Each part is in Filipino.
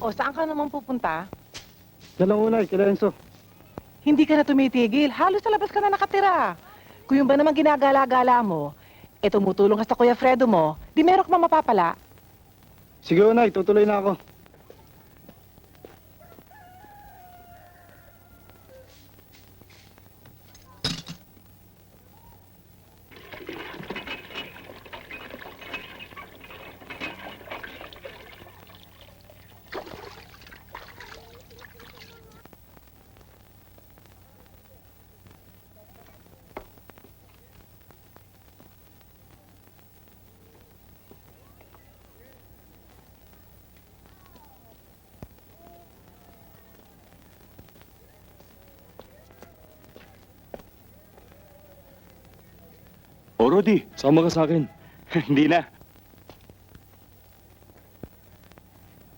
O, saan ka naman pupunta? Dalang unay, kila Enzo. Hindi ka na tumitigil. Halos sa labas ka na nakatira. Kung yung ba naman ginagala-gala mo, tumutulong ka sa Kuya Fredo mo, di meron ka mapapala. Sige unay, tutuloy na ako. O, Rudy, sama ka sa akin. Hindi na.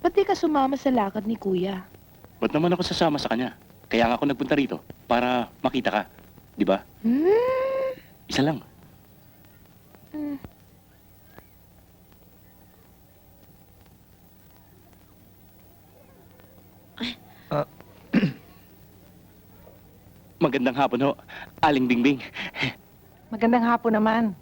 Ba't di ka sumama sa lakad ni Kuya? Ba't naman ako sasama sa kanya? Kaya nga ako nagpunta rito, para makita ka. Di ba? Isa lang. Magandang hapon ho, Aling Bingbing. Magandang hapon naman.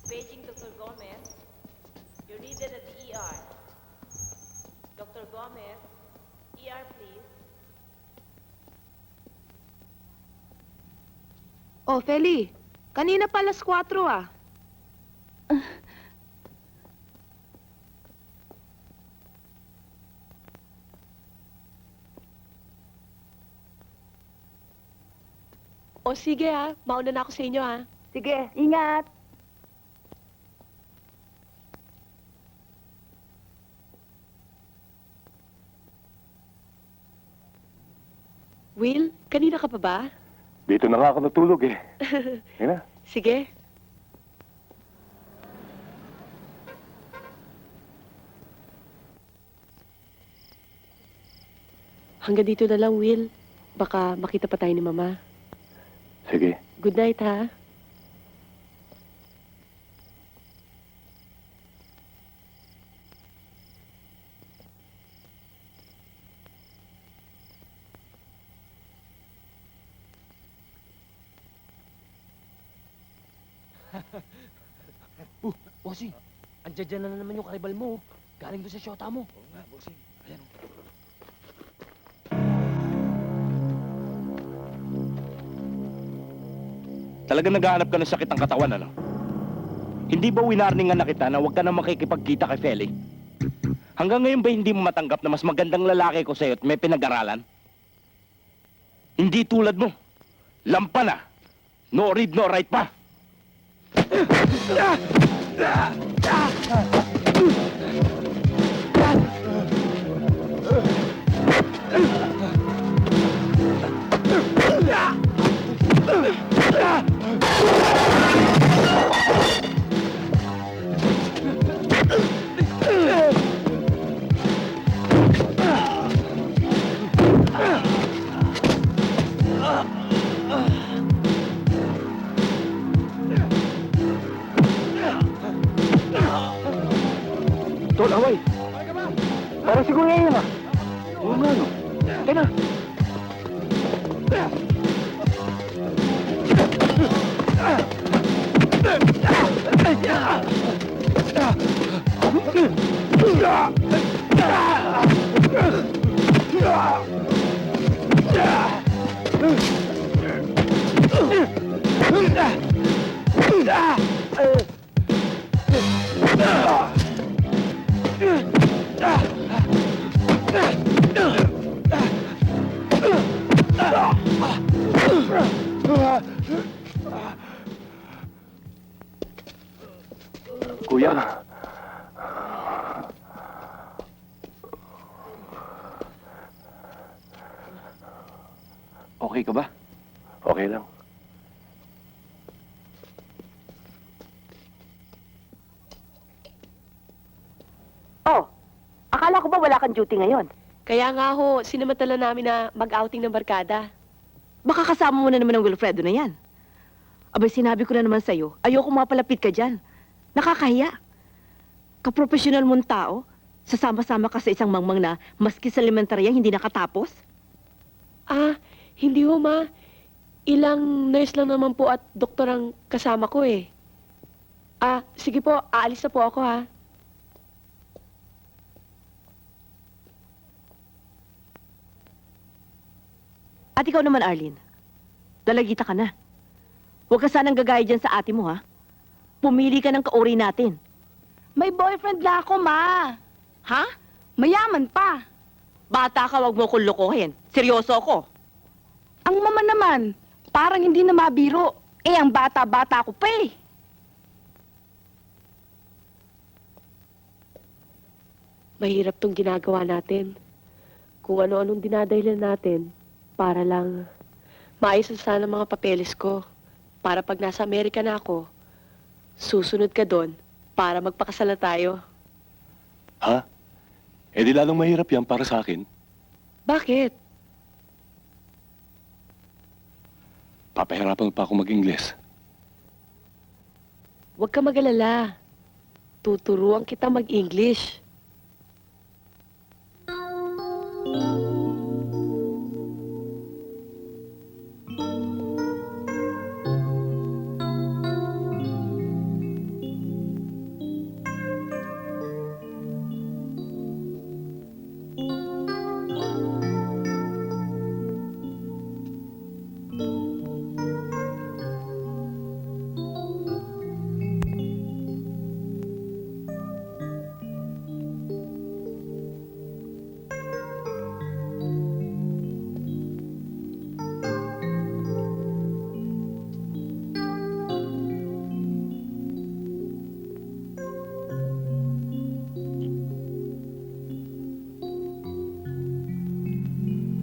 Paging Dr. Gomez, you're needed at the ER. Dr. Gomez, ER please. Oh, Feli, kanina pa alas 4 ah. O sige mauna na ako sa inyo Sige, ingat. Will, kanina ka pa ba? Dito na nga ako natulog eh. Yan na. Sige. Hanggang dito na lang, Will. Baka makita pa tayo ni Mama. Sige. Good night, ha? Bossing, andiyan na naman yung karibal mo. Galing doon sa syota mo. Talagang naghahanap ka ng sakit ng katawan, ano? Hindi ba winarningan na kita na huwag ka na makikipagkita kay Feli? Hanggang ngayon ba hindi mo matanggap na mas magandang lalaki ko sa'yo at may pinag-aralan? Hindi tulad mo. Lampa na. No read, no write pa. Tol, away. Parang siguro ngayon ah. Oo nga, no. Tayo na. Kuya. Okay ka ba? Okay lang. Oh, akala ko ba wala kang duty ngayon? Kaya nga ho, sinamantala namin na mag-outing ng barkada. Baka kasama mo na naman ang Wilfredo na yan. Abay, sinabi ko na naman sa'yo, ayoko mapalapit ka dyan. Nakakahiya. Kaprofesyonal mong tao, sasama-sama ka sa isang mangmang na maski sa elementarya hindi nakatapos? Ah, hindi ho, ma. Ilang nurse lang naman po at doktor ang kasama ko eh. Ah, sige po, aalis na po ako ha. At ikaw naman, Arlene. Dalagita ka na. Huwag ka sanang gagaya dyan sa ate mo, ha? Pumili ka ng kauri natin. May boyfriend na ako, ma. Ha? Mayaman pa. Bata ka, wag mo kong lokohin. Seryoso ako. Ang mama naman, parang hindi na mabiro. Eh, ang bata-bata ko pa eh. Mahirap tong ginagawa natin. Kung ano-anong dinadahilan natin, para lang maayos na sana mga papeles ko. Para pag nasa Amerika na ako, susunod ka doon para magpakasal na tayo. Ha? Eh di lalong mahirap yan para sa akin. Bakit? Papahirapan pa ako mag-Ingles. Huwag ka mag-alala. Tuturuan kita mag-English.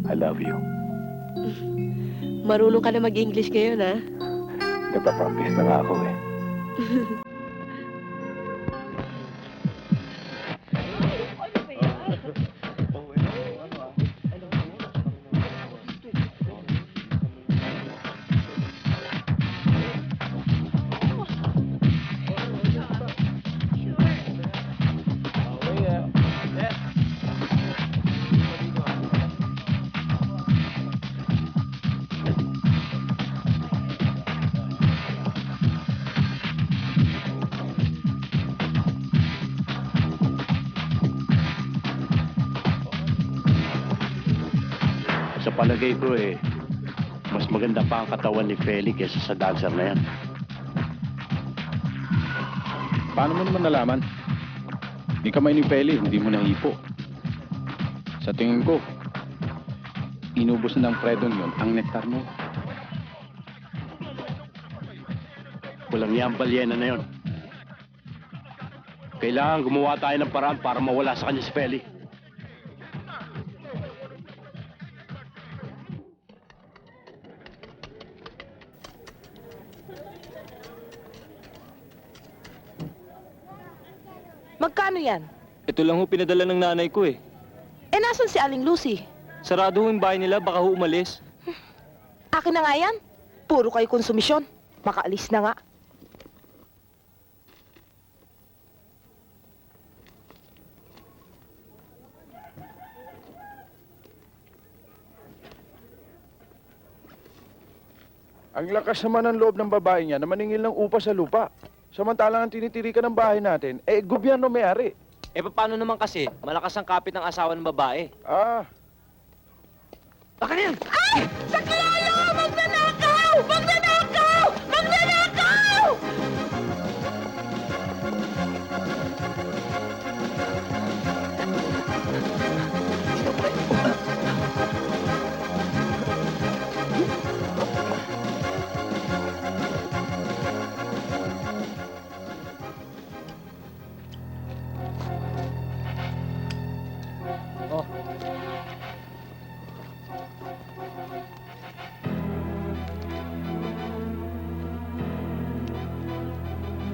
I love you. Marunong ka na mag-English ngayon, ha? Nagpa-practice na nga ako eh. Sa palagay ko mas maganda pa ang katawan ni Feli kaysa sa dancer na yan. Paano mo naman nalaman? Di kamay ni Feli, hindi mo nahipo. Sa tingin ko, inubos na ng Fredong yon ang nektar mo. Walang yan balyena na yon. Kailangan gumawa tayo ng paraan para mawala sa kanya si Feli. Magkano yan? Ito lang ho pinadala ng nanay ko eh. Eh, nasan si Aling Lucy? Sarado ho yung bahay nila, baka ho umalis. Akin na nga yan. Puro kayo konsumisyon. Makaalis na nga. Ang lakas naman ng loob ng babae niya na maningil ng upa sa lupa. Samantalang ang tinitirikan ng bahay natin, gobyerno may-ari. Eh paano naman kasi? Malakas ang kapit ng asawa ng babae. Ah, Baka yan! Saklayo! Magnanakaw! Magnanakaw! Magnanakaw!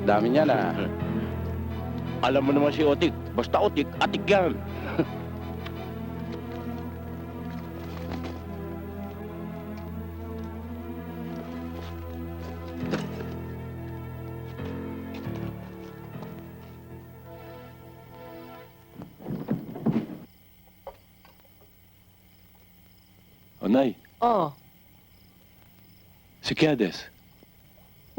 dami niya na. Alam mo naman si Otik. Basta Otik, atik yan. O, Nay, Oh, si Kiades.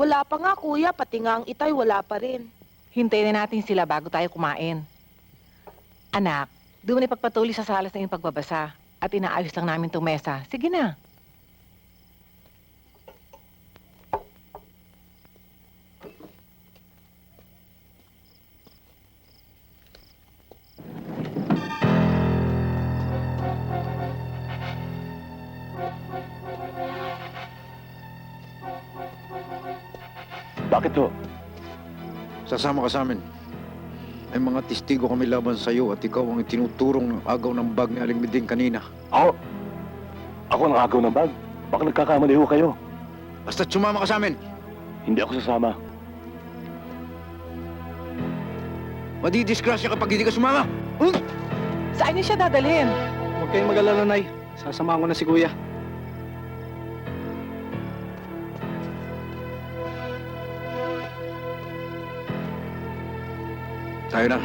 wala pa nga kuya. Pati nga ang itay, wala pa rin. Hintayin na natin sila bago tayo kumain. Anak, doon na ipagpatuloy sa salas na yung pagbabasa. At inaayos lang namin tong mesa. Sige na. Bakit ho? Sasama ka sa amin. May mga testigo kami laban sa iyo at ikaw ang itinuturong ng agaw ng bag ni Aling Miding kanina. Ako? Ako ang agaw ng bag? Baka nagkakamali ho kayo. Basta't sumama ka sa amin. Hindi ako sasama. Madidisgrasya kapag hindi ka sumama. Saan niyo siya dadalhin? Huwag kayong mag-alala, Nay. Sasamahan ko na si Kuya. Tayo na.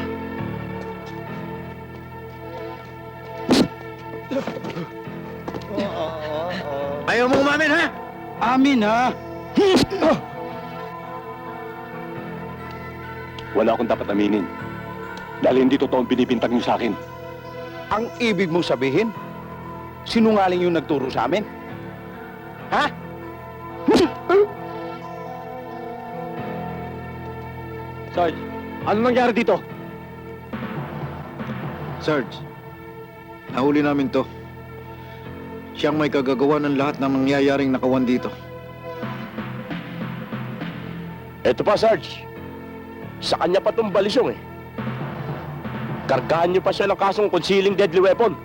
Ayaw mo umamin, ha? Amin, ha? Wala akong dapat aminin. Dahil hindi totoo ang pinipintag niyo sa akin. Ang ibig mong sabihin, sinungaling yung nagturo sa amin? Ha? Sarge, ano nangyari dito? Sarge, nahuli namin to. Siyang may kagagawa ng lahat ng nangyayaring nakawan dito. Eto pa, Sarge. Sa kanya pa itong balisyong eh. Kargahan niyo pa siya ng kasong concealing deadly weapon.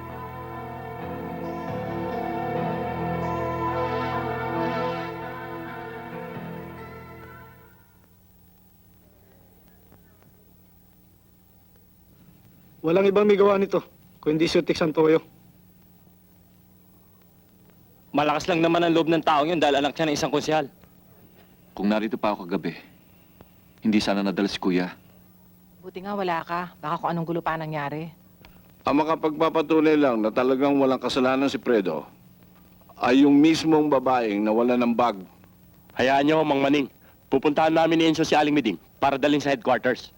Walang ibang may gawa nito, kundi si Otik Santoyo. Malakas lang naman ang loob ng taong yun dahil anak siya ng isang konsyahal. Kung narito pa ako kagabi, hindi sana nadala si Kuya. Buti nga wala ka. Baka kung anong gulo pa nangyari. Ang makapagpapatunay lang na talagang walang kasalanan si Fredo ay yung mismong babaeng nawala ng bag. Hayaan niyo, Mang Maning. Pupuntahan namin ni Enzo si Aling Miding para dalhin sa headquarters.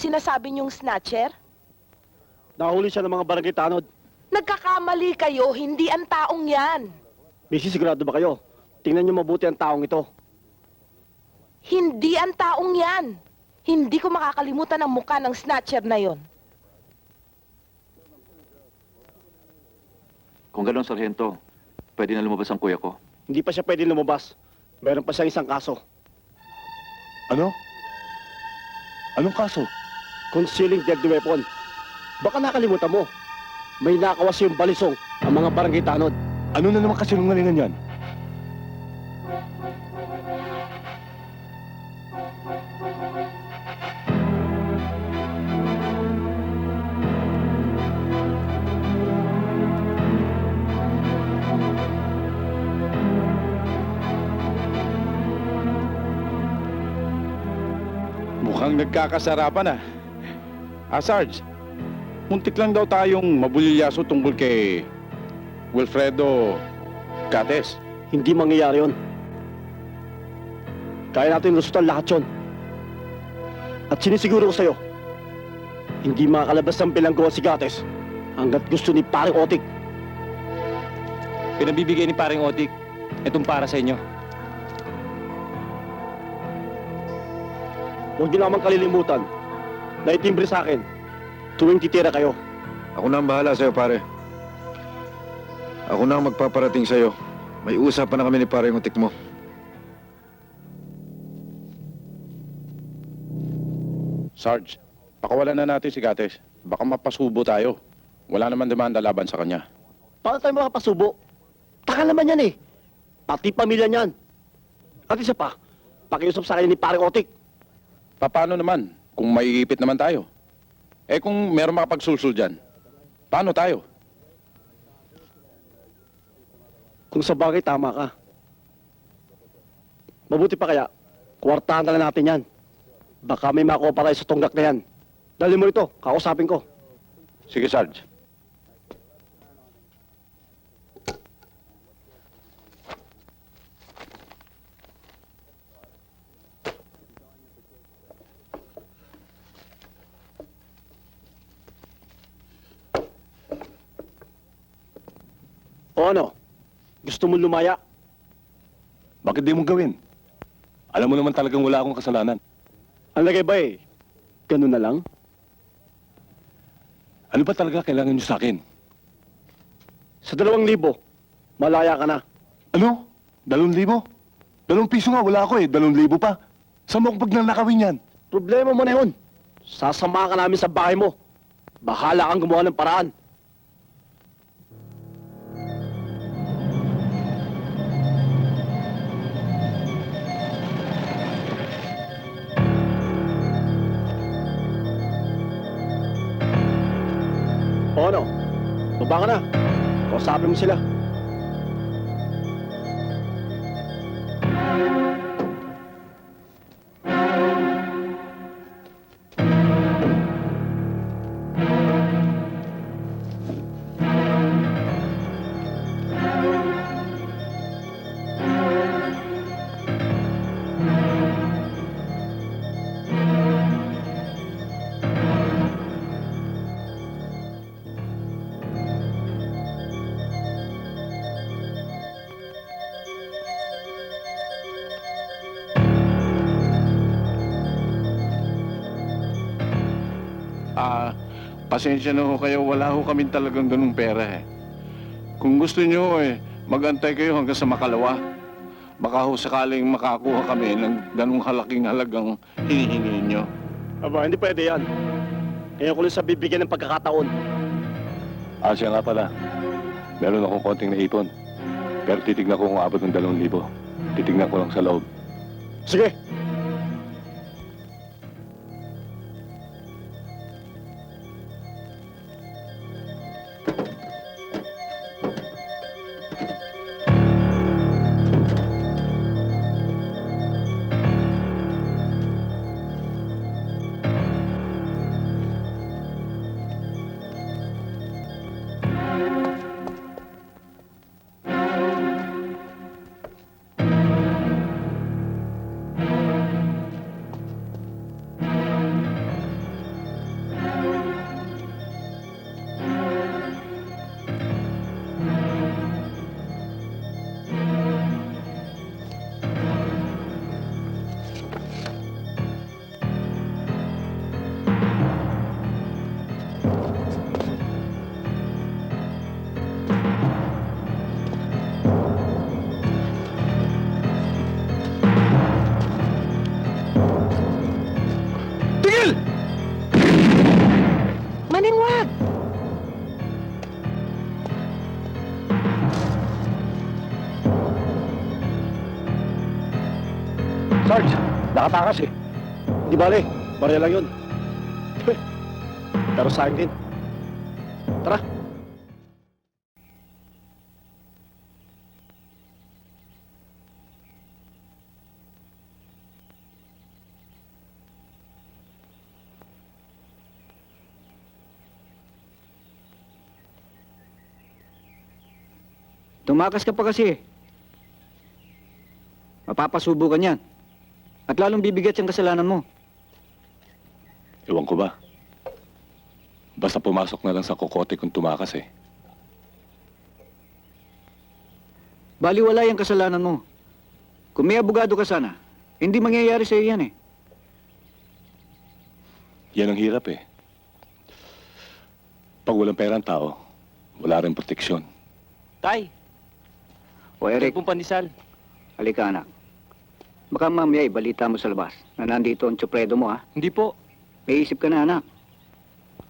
sinasabi niyong snatcher? Nahuli siya ng mga barangay tanod. Nagkakamali kayo, hindi ang taong yan. Missy, sigurado ba kayo? Tingnan niyo mabuti ang taong ito. Hindi ang taong yan. Hindi ko makakalimutan ang mukha ng snatcher na yon. Kung gano'n, Sargento, pwede na lumabas ang kuya ko. Hindi pa siya pwede lumabas. Meron pa siyang isang kaso. Ano? Anong kaso? Concealing deadly weapon. Baka nakalimutan mo. May nakawas yung balisong ang mga barangay tanod. Ano na naman kasinungalingan yan? Mukhang nagkakasarapan ah. Sarge, muntik lang daw tayong mabulilyaso tungkol kay Wilfredo Gates. Hindi mangyayari yun. Kaya natin lusutan lahat yun. At sinisiguro ko sa'yo, hindi makakalabas ng bilanggo si Gates hanggat gusto ni Paring Otik. Pinabibigay ni paring Otik, itong para sa inyo. Huwag niyo naman kalilimutan na itimbre sa akin tuwing titira kayo. Ako na ang bahala sa'yo, pare. Ako na ang magpaparating sa'yo. May usapan na kami ni pare yung utik mo. Sarge, pakawalan na natin si Gates. Baka mapasubo tayo. Wala naman demanda laban sa kanya. Paano tayo makapasubo? Taka naman yan eh. Pati pamilya niyan. At isa pa, pakiusap sa akin ni Paring Otik. Paano naman kung maiipit naman tayo? Eh kung meron makapagsulsul dyan, paano tayo? Kung sa bagay, tama ka. Mabuti pa kaya, kwartahan na lang natin yan. Baka may makuha pa tayo sa tunggak na yan. Dali mo ito, kausapin ko. Sige, Sarge. O ano? Gusto mo lumaya? Bakit di mo gawin? Alam mo naman talagang wala akong kasalanan. Ang lagay ba eh? Ganun na lang? Ano ba talaga kailangan niyo sa akin? Sa 2,000, malaya ka na. Ano? 2,000? 2 piso nga, wala ako eh. 2,000 pa. Saan mo akong pagnanakawin yan? Problema mo na yun. Sasamahan ka namin sa bahay mo. Bahala kang gumawa ng paraan. O ano? Baba ka na. Kausapin mo sila. Pasensya na ho kayo, wala ho kami talagang ganung pera eh. Kung gusto nyo eh, magantay kayo hanggang sa makalawa. Baka ho sakaling makakuha kami ng ganung halaking halagang hinihingi nyo. Aba, hindi pwede yan. Ngayon ko lang sa bibigyan ng pagkakataon. Siya nga pala. Meron akong konting naipon. Pero titignan ko kung abot ng 2,000. Titignan ko lang sa loob. Sige. Sarge, nakatakas eh. Di bale, barya lang yun. Pero sa akin din. Tara. Tumakas ka pa kasi. Mapapasubukan yan. At lalong bibigat yung kasalanan mo. Ewan ko ba? Basta pumasok na lang sa kokote kung tumakas eh. Baliwala yung kasalanan mo. Kung may abogado ka sana, hindi mangyayari sa'yo yan eh. Yan ang hirap eh. Pag walang pera ang tao, wala rin proteksyon. Tay, O Eric, pong pandesal. halika anak. Baka mamaya ibalita mo sa labas na nandito ang tsupredo mo ha. Hindi po. May isip ka na anak.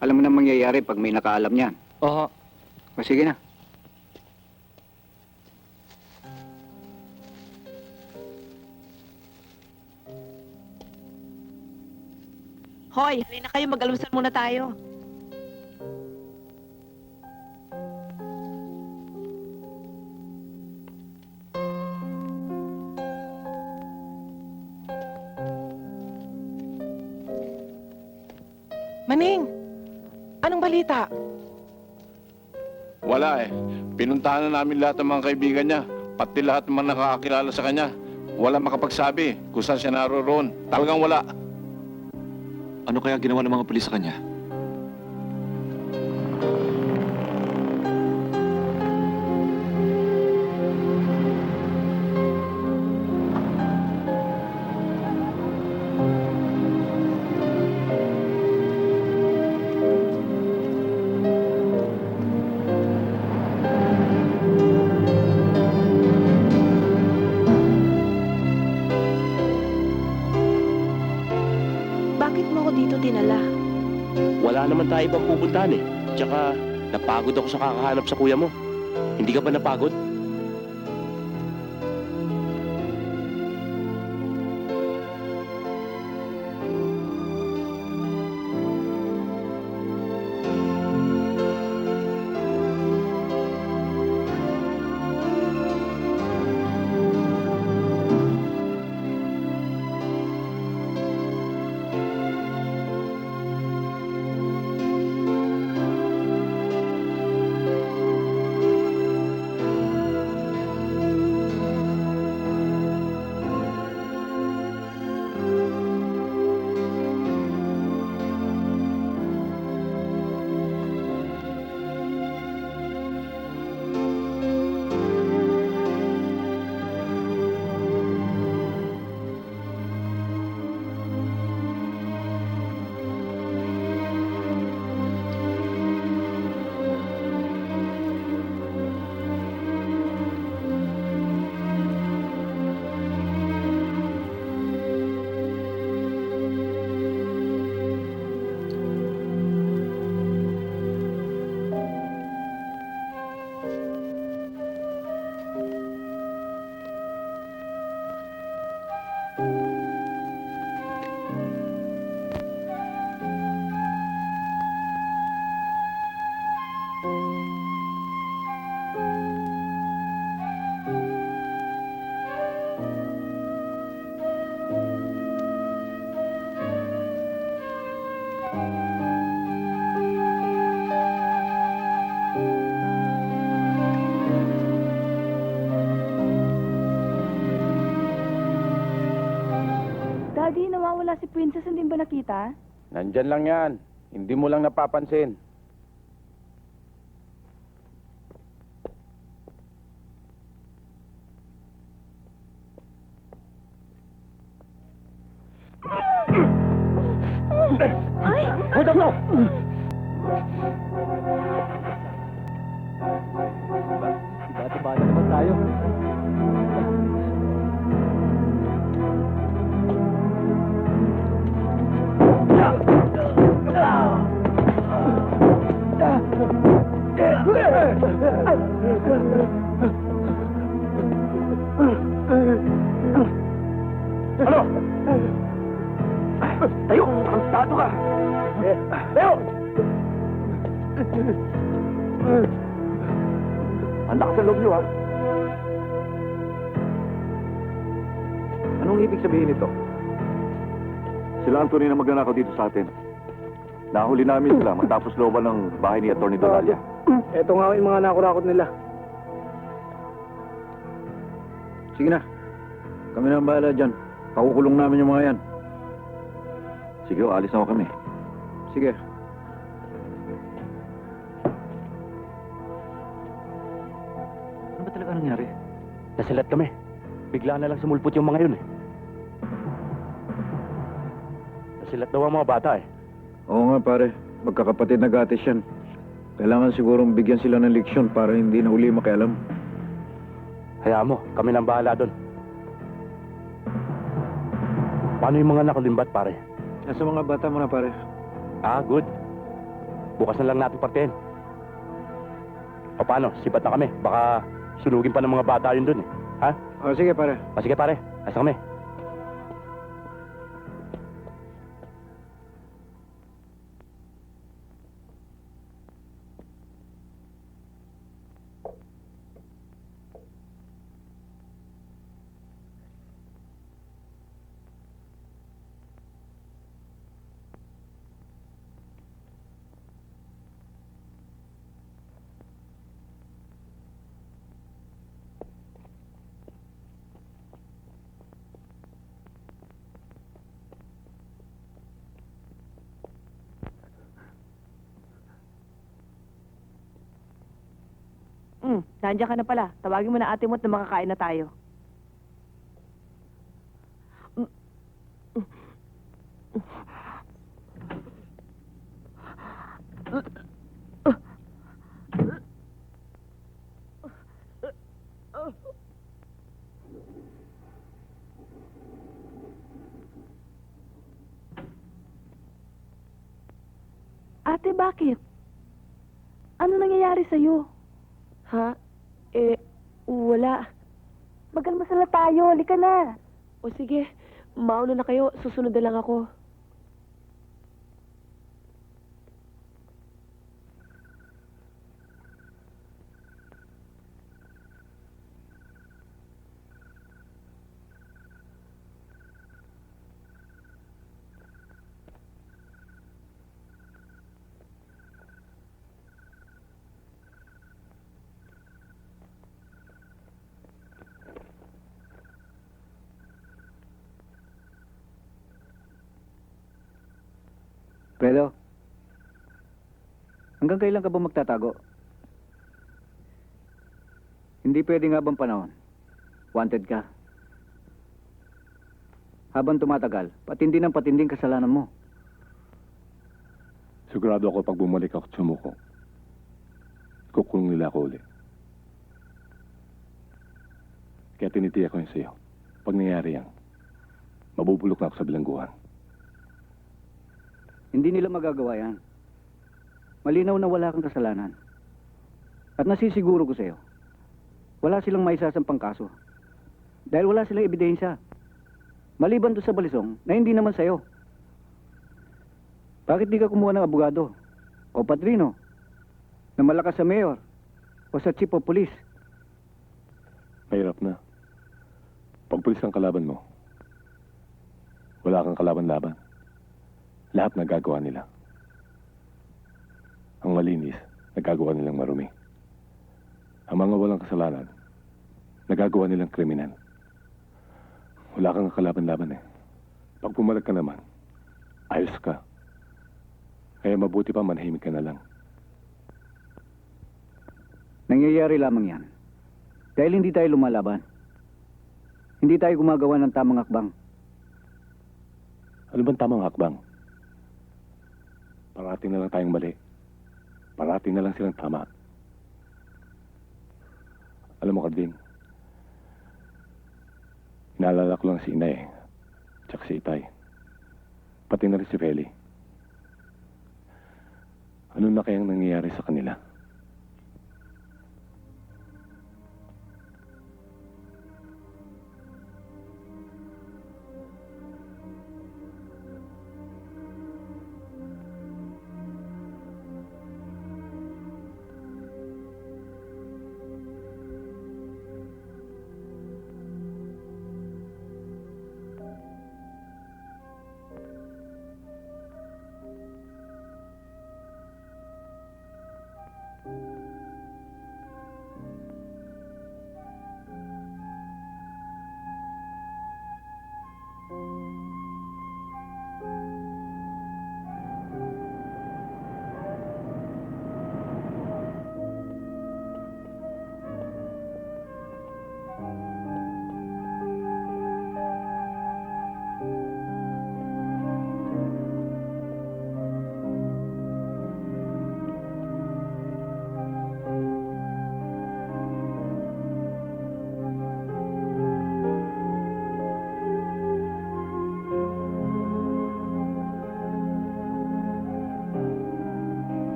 Alam mo na mangyayari pag may nakaalam niyan. Oo. O sige na. Hoy, halina kayo, mag-almusal muna tayo. Maning, anong balita? Wala eh. Pinuntahan na namin lahat ng mga kaibigan niya. Pati lahat ng mga nakakakilala sa kanya. Wala makapagsabi kung saan siya naroon. Talagang wala. Ano kaya ginawa ng mga pulis sa kanya? Bakit mo ako dito dinala? Wala naman tayo ibang pupuntahan eh. Tsaka, napagod ako sa kakahanap sa kuya mo. Hindi ka ba napagod? Daddy, nawawala si Princess, hindi ba nakita? Nandyan lang yan. Hindi mo lang napapansin. Hold up now! Diba na naman tayo? Ano? Tayo! Kantado ka! Tayo! Ang lakas ng loob niyo, ha? Anong ibig sabihin nito? Sila ang tunay na magnanakaw dito sa atin. Nahuli namin sila matapos looban ng bahay ni Atty. Donalia. Ito nga yung mga nakurakot nila. Sige na. Kami na ang bahala dyan. Pakukulong namin yung mga yan. Sige, alis na ako kami. Sige. Ano ba talaga nangyari? Nasilat kami. Bigla na lang sumulpot yung mga yun, eh. Nasilat daw ang mga bata, eh. Oo nga pare. Magkakapatid na gatis yan. Kailangan sigurong bigyan sila ng leksyon para hindi na uli makialam. Hayaan mo, kami nang bahala doon. Paano yung mga nakulimbat, pare? Nasa mga bata mo na pare. Ah, good. Bukas na lang natin partihin. O paano, sibat na kami. Baka sunugin pa ng mga bata yun doon, eh. Ha? O sige pare. O sige, pare. Asa kami. Nandiyan ka na pala. Tawagin mo na ate mo at na makakain na tayo. Ate, bakit? Ano nangyayari sa'yo? Ha? Wala. Magalmasala tayo. Halika na. O sige, mauna na kayo. Susunod na lang ako. Pedro, hanggang kailan ka ba magtatago? Hindi pwede nga bang panahon? Wanted ka. Habang tumatagal, patindi ng patinding kasalanan mo. Sigurado ako pag bumalik ako at sumuko, kukulong nila ako ulit. Kaya tinitiyak ko yun sa'yo. Pag nangyari yan, mabubulok na ako sa bilangguan. Hindi nila magagawa yan. Malinaw na wala kang kasalanan. At nasisiguro ko sa'yo, wala silang maisasampang kaso. Dahil wala silang ebidensya. Maliban doon sa balisong na hindi naman sa'yo. Bakit di ka kumuha ng abogado o padrino na malakas sa mayor o sa chief of police? Mahirap na. Pag pulis ang kalaban mo, wala kang kalaban-laban. Lahat nagagawa nila. Ang malinis, nagagawa nilang marumi. Ang mga walang kasalanan, nagagawa nilang kriminal. Wala kang kalaban-laban eh. Pag pumalag ka naman, ayos ka. Kaya mabuti pa manahimik ka na lang. Nangyayari lamang yan. Dahil hindi tayo lumalaban. Hindi tayo gumagawa ng tamang hakbang. Ano bang tamang hakbang? Parating na lang tayong mali. Parating na lang silang tama. Alam mo, Kading, inaalala ko lang si Inay, tsaka si Itay. Pati na rin si Feli. Ano na kayang nangyayari sa kanila?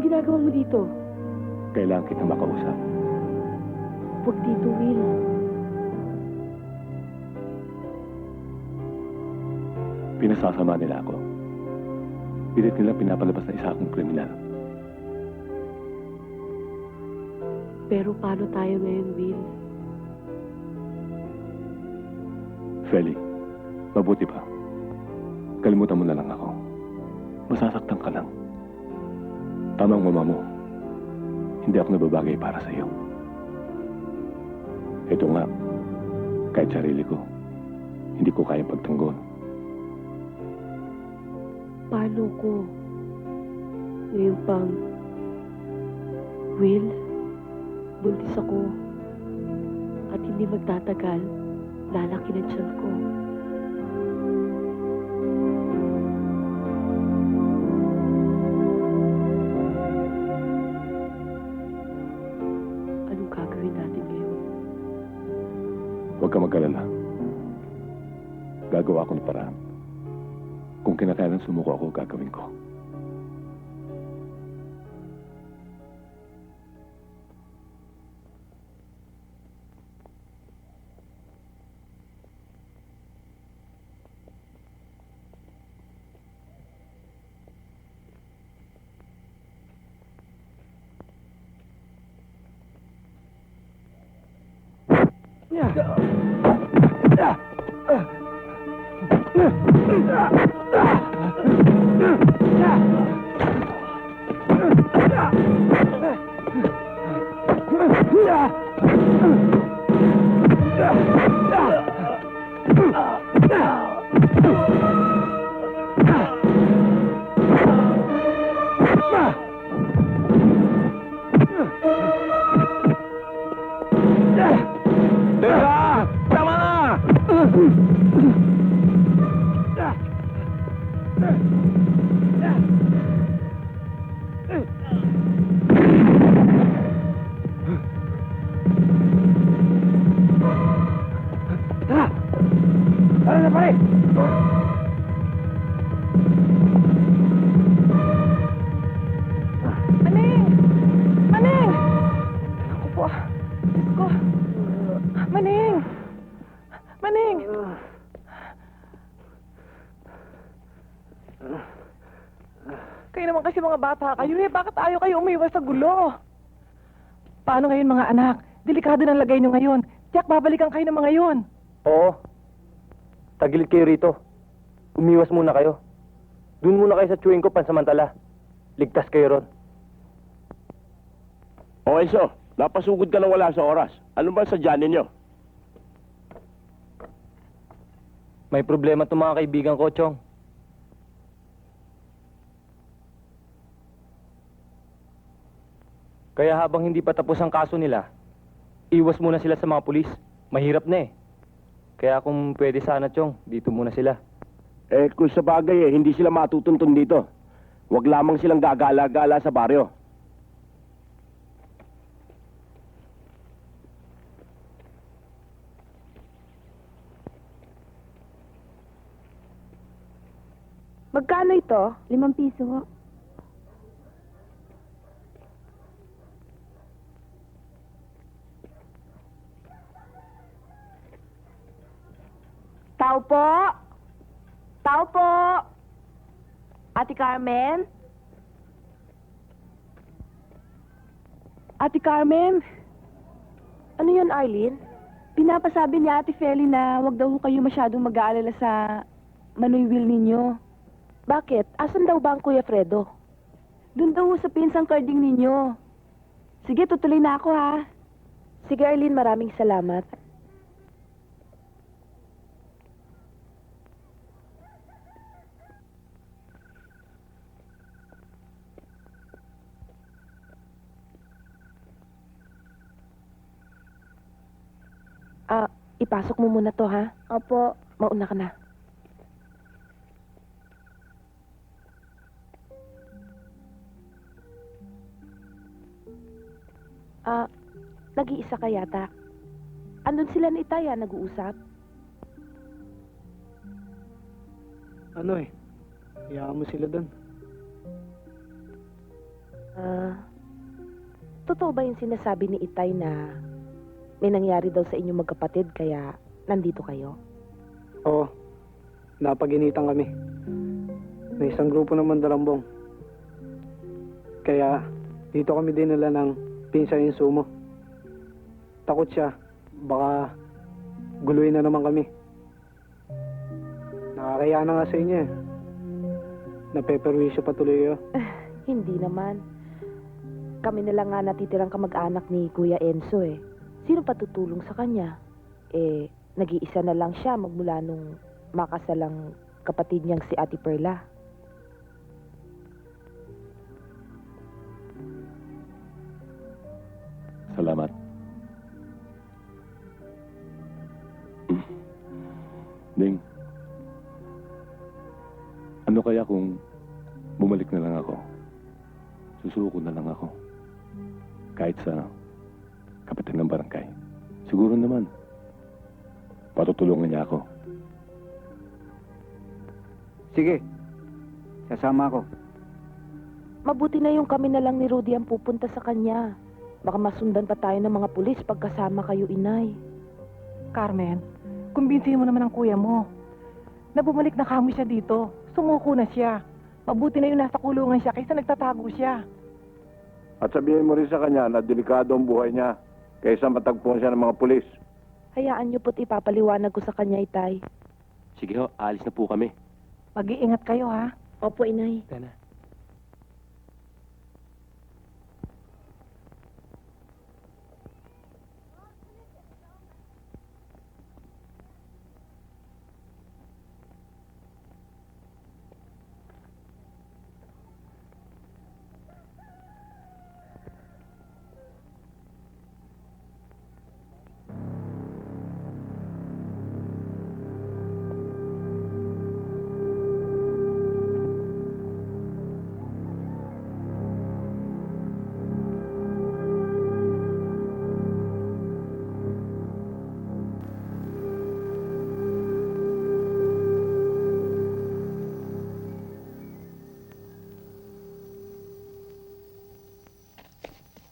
Anong ginagawa mo dito? Kailangan kita makausap. Huwag dito, Will. Pinasasama nila ako. Pilit nila pinapalabas na isa akong kriminal. Pero paano tayo ngayon, Will? Feli, mabuti pa. Kalimutan mo na lang ako. Masasaktan ka lang. Tamang mama mo. Hindi ako nababagay para sa iyo. Ito nga, kahit sarili ko, hindi ko kayang pagtanggol. Paano ko? Ngayon pang... Will, buntis ako. At hindi magtatagal, lalaki na tiyan ko. Anong gagawin natin ngayon? Huwag ka mag-alala. Gagawa ako ng paraan. Kung kinakailan sumuko ako, gagawin ko. Maning! Maning! Ako po. Diyos ko. Maning! Maning! Kayo naman kasi mga bata kayo eh. Bakit ayaw kayo umiwas sa gulo? Paano ngayon mga anak? Delikado ng lagay nyo ngayon. Tiyak babalikan kayo ng mga yon. Oo. Tagilid kayo rito. Umiwas muna kayo. Doon muna kayo sa chewing ko pansamantala. Ligtas kayo ron. Okay, so. Napasugod ka na wala sa oras. Ano ba sadya ninyo? May problema itong mga kaibigan ko, Chong. Kaya habang hindi pa tapos ang kaso nila, iwas muna sila sa mga pulis. Mahirap na eh. Kaya kung pwede sana, Chong, dito muna sila. Eh, kung sa bagay hindi sila matutuntun dito. Huwag lamang silang gagala-gala sa baryo. Magkano ito? 5 piso ho. Tao po! Tao po! Ate Carmen? Ate Carmen? Ano yun, Arlene? Pinapasabi ni Ate Feli na wag daw ho kayo masyadong mag-aalala sa Manoy Will ninyo. Bakit? Asan daw ba ang Kuya Fredo? Doon daw ho sa pinsang karding ninyo. Sige, tutuloy na ako ha. Sige, Arlene, maraming salamat. Ipasok mo muna to, ha? Opo. Mauna ka na. Nag-iisa ka yata. Andun sila ni Itaya, nag-uusap. Ano eh, hayaan mo sila doon. Totoo ba yung sinasabi ni Itay na may nangyari daw sa inyong magkapatid kaya nandito kayo? Oo, napaginitan kami. May isang grupo ng mandarambong. Kaya dito kami dinala ng pinsan yung sumo. Takot siya, baka guluhin na naman kami. Nakakaya na nga sa inyo eh. Napeperwisyo pa tuloy kayo. Hindi naman. Kami na lang nga natitirang kamag-anak ni Kuya Enzo eh. Sino pa tutulong sa kanya? Eh, nag-iisa na lang siya magmula nung makasalang kapatid niyang si Ate Perla. Salamat. Ding, ano kaya kung bumalik na lang ako? Susuko na lang ako. Kahit sa kapitan ng barangay. Siguro naman, patutulungan niya ako. Sige, sasama ako. Mabuti na yung kami na lang ni Rudy ang pupunta sa kanya. Baka masundan pa tayo ng mga pulis pagkasama kayo, Inay. Carmen, kumbinsihin mo naman ang kuya mo. Na bumalik na kamo siya dito. Sumuko na siya. Mabuti na yung nasa kulungan siya kaysa nagtatago siya. At sabihin mo rin sa kanya na delikado ang buhay niya kaysa matagpuan siya ng mga pulis. Hayaan niyo po't ipapaliwanag ko sa kanya, Itay. Sige ho, alis na po kami. Mag-iingat kayo, ha? Opo, Inay.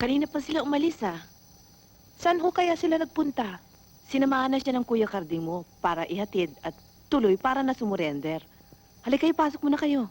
Kanina pa sila umalis ah. Saan ho kaya sila nagpunta? Sinamahan na siya ng Kuya Carding mo para ihatid at tuloy para na sumurender. Halika kayo, pasok muna kayo.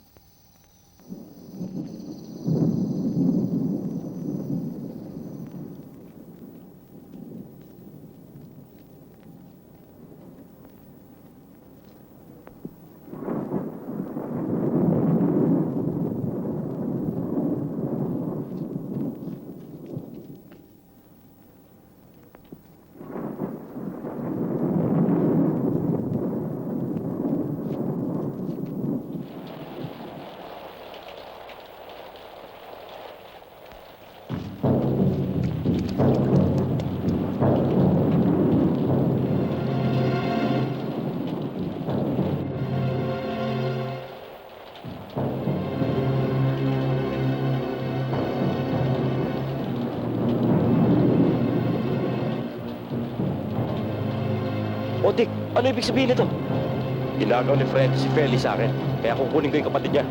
Otik, ano ibig sabihin nito? Ginagaw ni Fred si Feli sa akin. Kaya kukunin ko yung kapatid niya.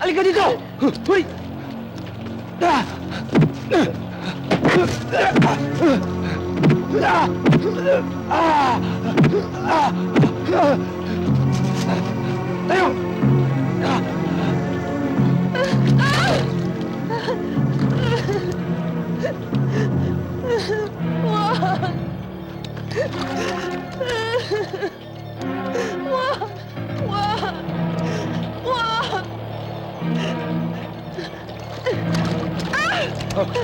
Halika dito! Hoy! Tayo! Wag!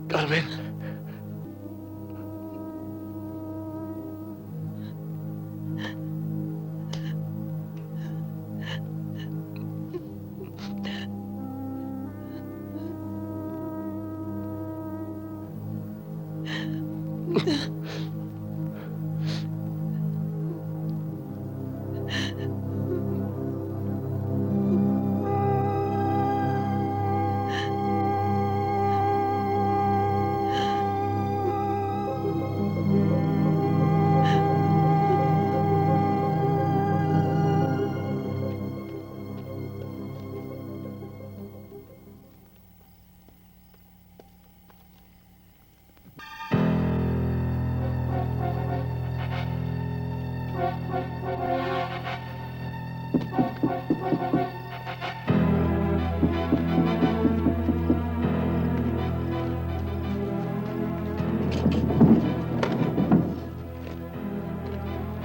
Carmen.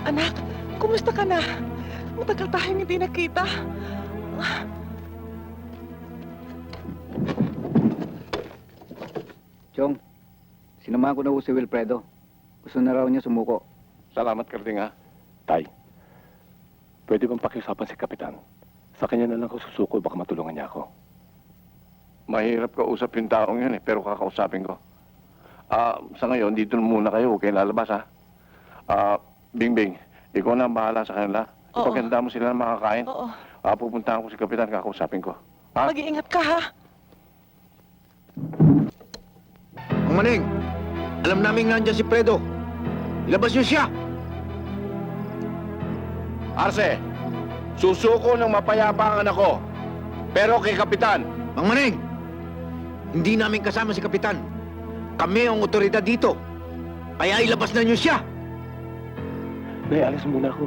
Anak, kumusta ka na? Matagal tayong hindi nakita. Chong, sinamahan ko na ho si Wilfredo. Gusto na raw niya sumuko. Salamat, Karding, ha? Tay, pwede bang pakiusapan si Kapitan? Sa kanya na lang ako susuko, baka matulungan niya ako. Mahirap kausap yung taong yun, pero kakausapin ko. Sa ngayon, dito muna kayo. Huwag kayong lalabas, ha? Bingbing, ikaw na ang bahala sa kanila. Oo. Ipaganda mo sila ng makakain. Oo. Pupuntahan ko si Kapitan, kakausapin ko. Ha? Mag-iingat ka, ha? Mang Maneng, alam namin nandiyan si Fredo. Ilabas niyo siya. Arce, susuko ng mapayapa ang anak ko. Pero kay Kapitan, Mang Maneng, hindi namin kasama si Kapitan. Kami ang otoridad dito. Kaya ilabas na niyo siya. Nay, alis muna ako.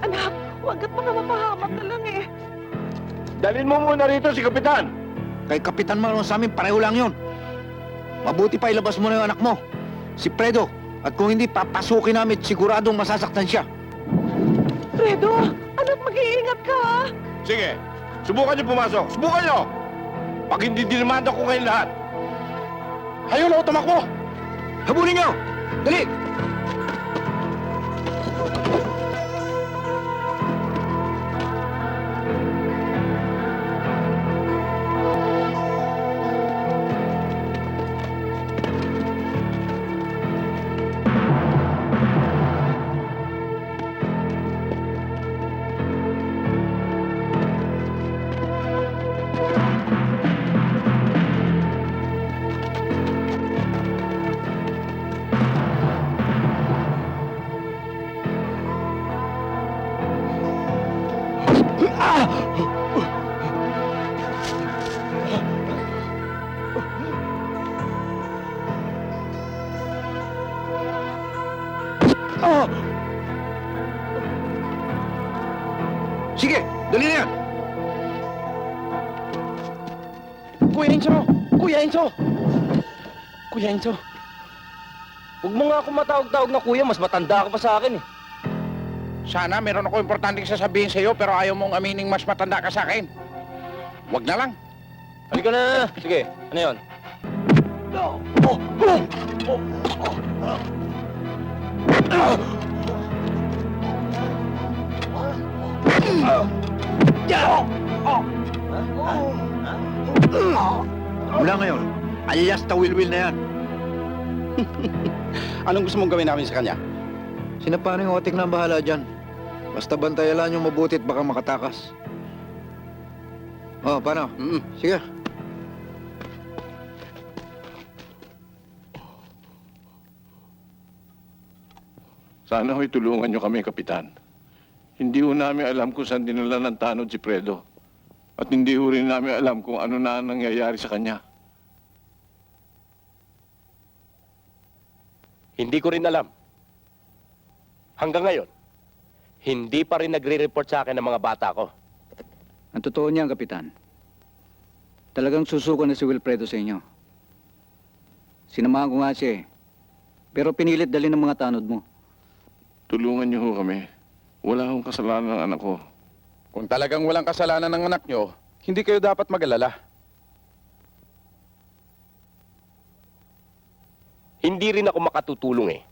Anak, huwag at mga mapahamak na lang eh. dalhin mo muna rito si Kapitan. Kay Kapitan man sa amin, pareho lang yon. Mabuti pa ilabas mo na yung anak mo, si Fredo. At kung hindi, papasukin namin, siguradong masasaktan siya. Fredo, anak, mag-iingat ka, ha? Sige, subukan niyo pumasok. Subukan niyo! Pag hindi dinamanda ko kayong lahat. Hayo na, tumakbo! Habulin niyo! Dali! Sige, dali na yan! Kuya Enzo! Kuya Enzo! Kuya Enzo! Huwag mo nga ako matawag-tawag na kuya, mas matanda ka pa sa akin eh. Sana meron ako importanteng sasabihin sa iyo pero ayaw mong amining mas matanda ka sa akin. Wag na lang. Halika na! Sige, ano yun? Mula ngayon, alias Tawilwil na yan. Anong gusto mong gawin namin sa kanya? Sinaparing otik na ang bahala dyan. Basta bantayalan yung mabuti at baka makatakas. Oh, paano? Sige. Sana ho'y tulungan niyo kami, Kapitan. Hindi ho namin alam kung saan dinala ng tanod si Fredo. At hindi ho rin namin alam kung ano na ang nangyayari sa kanya. Hindi ko rin alam. Hanggang ngayon, hindi pa rin nagre-report sa akin ng mga bata ko. Ang totoo niyan, Kapitan. Talagang susuko na si Wilfredo sa inyo. Sinamahan ko nga siya eh. Pero pinilit dali ng mga tanod mo. Tulungan niyo ho kami. Wala akong kasalanan ng anak ko. Kung talagang walang kasalanan ng anak nyo, hindi kayo dapat mag-alala. Hindi rin ako makatutulong eh.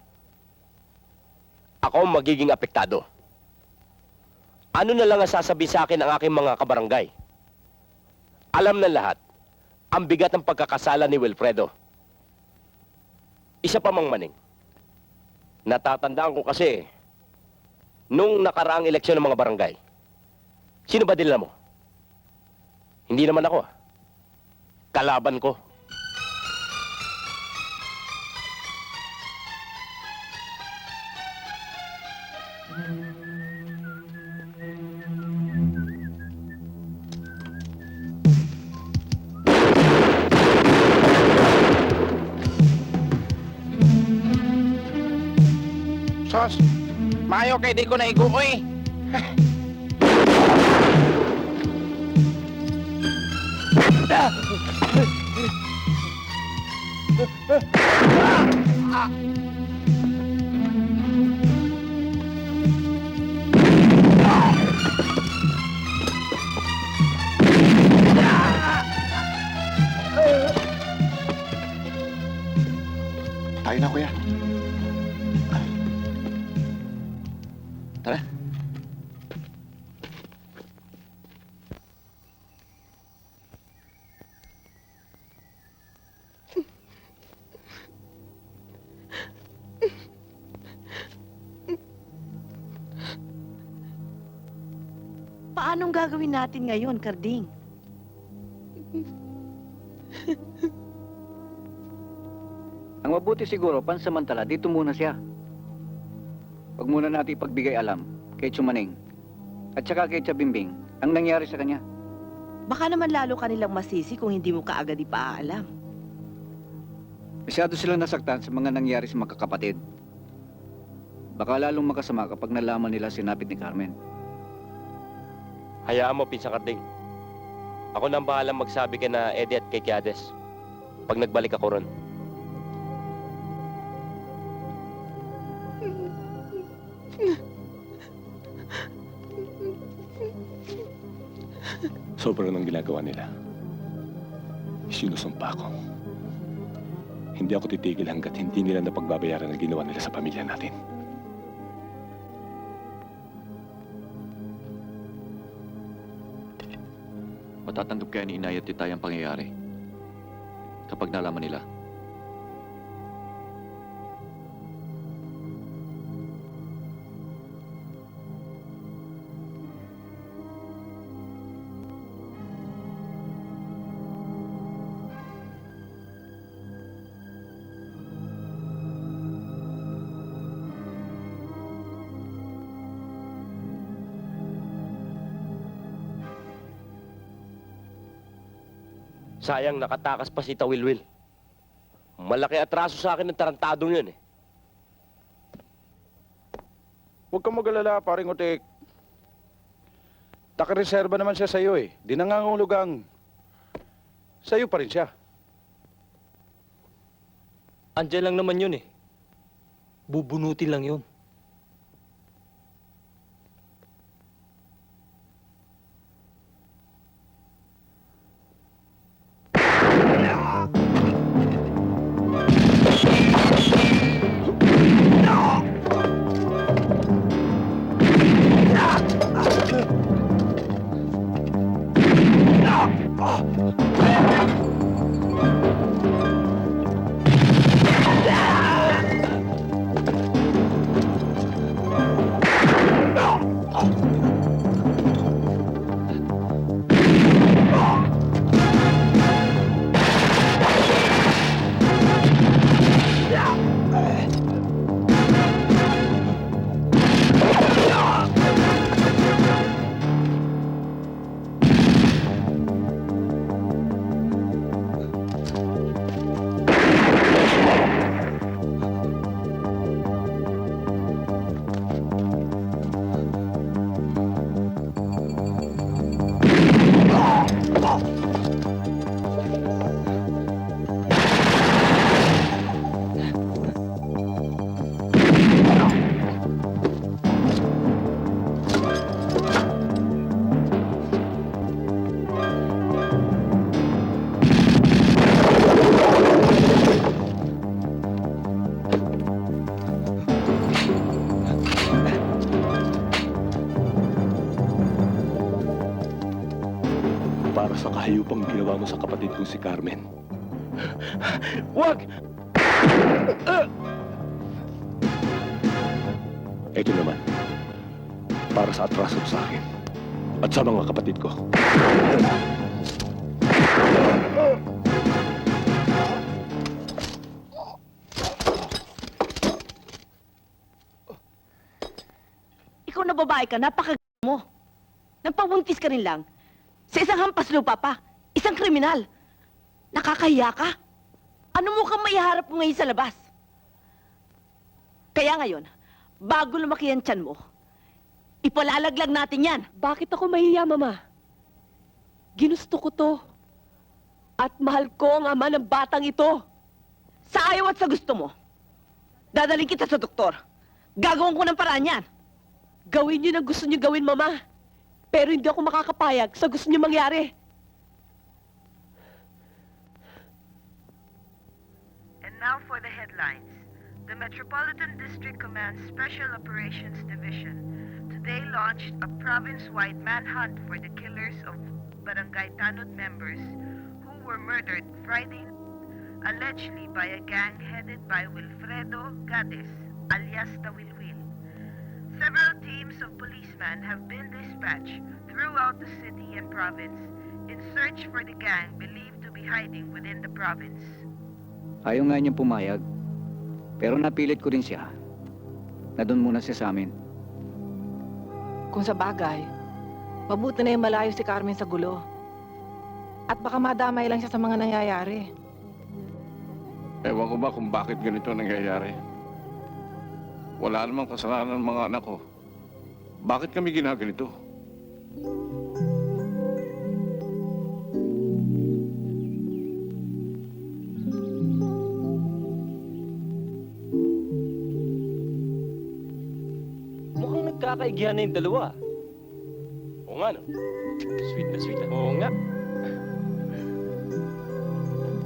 Ako ang magiging apektado. Ano na lang ang sasabihin sa akin ng aking mga kabarangay? Alam ng lahat, ang bigat ng pagkakasala ni Wilfredo. Isa pa mang maning. Natatandaan ko kasi, nung nakaraang eleksyon ng mga barangay, sino ba dinala mo? Hindi naman ako. Kalaban ko. Sos, mayo kay di ko na iguoy. Tayo na, kuya. Tara. Paanong gagawin natin ngayon, Karding? Ang mabuti siguro, pansamantala, dito muna siya. Huwag muna natin ipagbigay alam kay Chumaning at saka kay Chabimbing ang nangyari sa kanya. Baka naman lalo kanilang masisi kung hindi mo kaagad ipaalam. Masyado silang nasaktan sa mga nangyari sa magkakapatid. Baka lalong makasama kapag nalaman nila sinapit ni Carmen. Hayaan mo, Pinsan Karding. Ako nang bahalang magsabi kay na Eddie at kay Kiades pag nagbalik ako ron. Sobrang ng ginagawa nila. Sinusumpa ko. Hindi ako titigil hanggat hindi nila napagbabayaran ang ginawa nila sa pamilya natin. Matatanggap kaya ni Inay at Titay ang pangyayari kapag nalaman nila. Sayang, nakatakas pa si Tawilwil. Malaki atraso sa akin ng tarantadong yun eh. Huwag kang mag-alala, paring Utik. Nakareserba naman siya sa'yo eh. Di nangangulugang sa'yo pa rin siya. Andiyan lang naman yun eh. Bubunutin lang yun. para sa kahayupang ginawa mo sa kapatid kong si Carmen. Wag! Ito naman, para sa atraso sa akin at sa mga kapatid ko. Ikaw na babae ka, mo. Nagpabuntis ka rin lang. Sa isang hampas lupa pa. Isang kriminal. Nakakahiya ka. Ano mo kang maiharap mo ngayon sa labas? Kaya ngayon, bago lumaki ang tiyan mo, ipalalaglag natin yan. Bakit ako mahiya, Mama? Ginusto ko to. At mahal ko ang ama ng batang ito. Sa ayaw at sa gusto mo, dadaling kita sa doktor. Gagawin ko ng paraan yan. Gawin niyo ang gusto niyo gawin, Mama. Pero hindi ako makakapayag sa gusto niyo mangyari. And now for the headlines. The Metropolitan District Command Special Operations Division today launched a province-wide manhunt for the killers of Barangay Tanod members who were murdered Friday, allegedly by a gang headed by Wilfredo Gades, alias Tawilwil. Several teams of policemen have been dispatched throughout the city and province in search for the gang believed to be hiding within the province. Ayaw nga niyang pumayag. Pero napilit ko rin siya na doon muna siya sa amin. Kung sa bagay, mabuti na yung malayo si Carmen sa gulo. At baka madamay lang siya sa mga nangyayari. Ewan ko ba kung bakit ganito nangyayari? Wala namang kasalanan ng mga anak ko. Bakit kami ginaganito? Mukhang nagkakaigihan na yung dalawa. Oo nga, no? Sweet na sweet. Oo nga.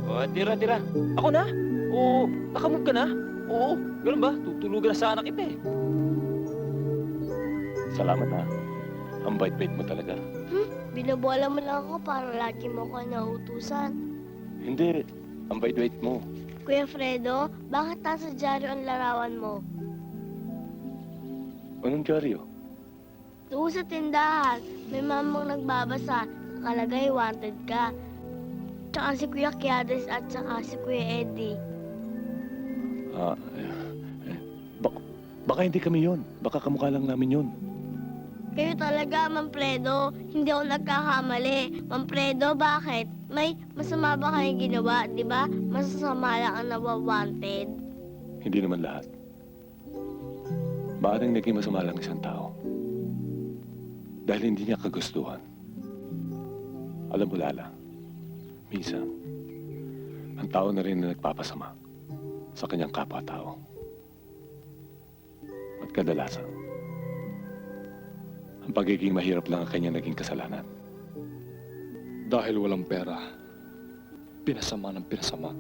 O, tira. Ako na? Oo. Nakamove ka na? Oo. Ganun ba? Tutulugan na sana kita eh. Salamat ha. Ang bait-bait mo talaga. Binabola mo lang ako para lagi mo ko nautusan. Hindi. Ang bait-bait mo. Kuya Fredo, bakit nasa dyaryo ang larawan mo? Anong dyaryo? Doon sa tindahan, may mamang nagbabasa, nakalagay wanted ka. Tsaka si Kuya Kiades at tsaka si Kuya Eddie. Baka hindi kami yon. Baka kamukha lang namin yon. Kayo talaga, Ma'am Fredo. Hindi ako nagkakamali. Ma'am Fredo, bakit? May masama ba kayong ginawa, di ba? Masasama lang ang nawawanted. Hindi naman lahat. Maaaring naging masama lang isang tao. Dahil hindi niya kagustuhan. Alam mo, Lala, minsan, ang tao na rin na nagpapasama sa kanyang kapwa-tao. At kadalasan, ang pagiging mahirap lang ang kanyang naging kasalanan. Dahil walang pera, pinasama ng pinasama.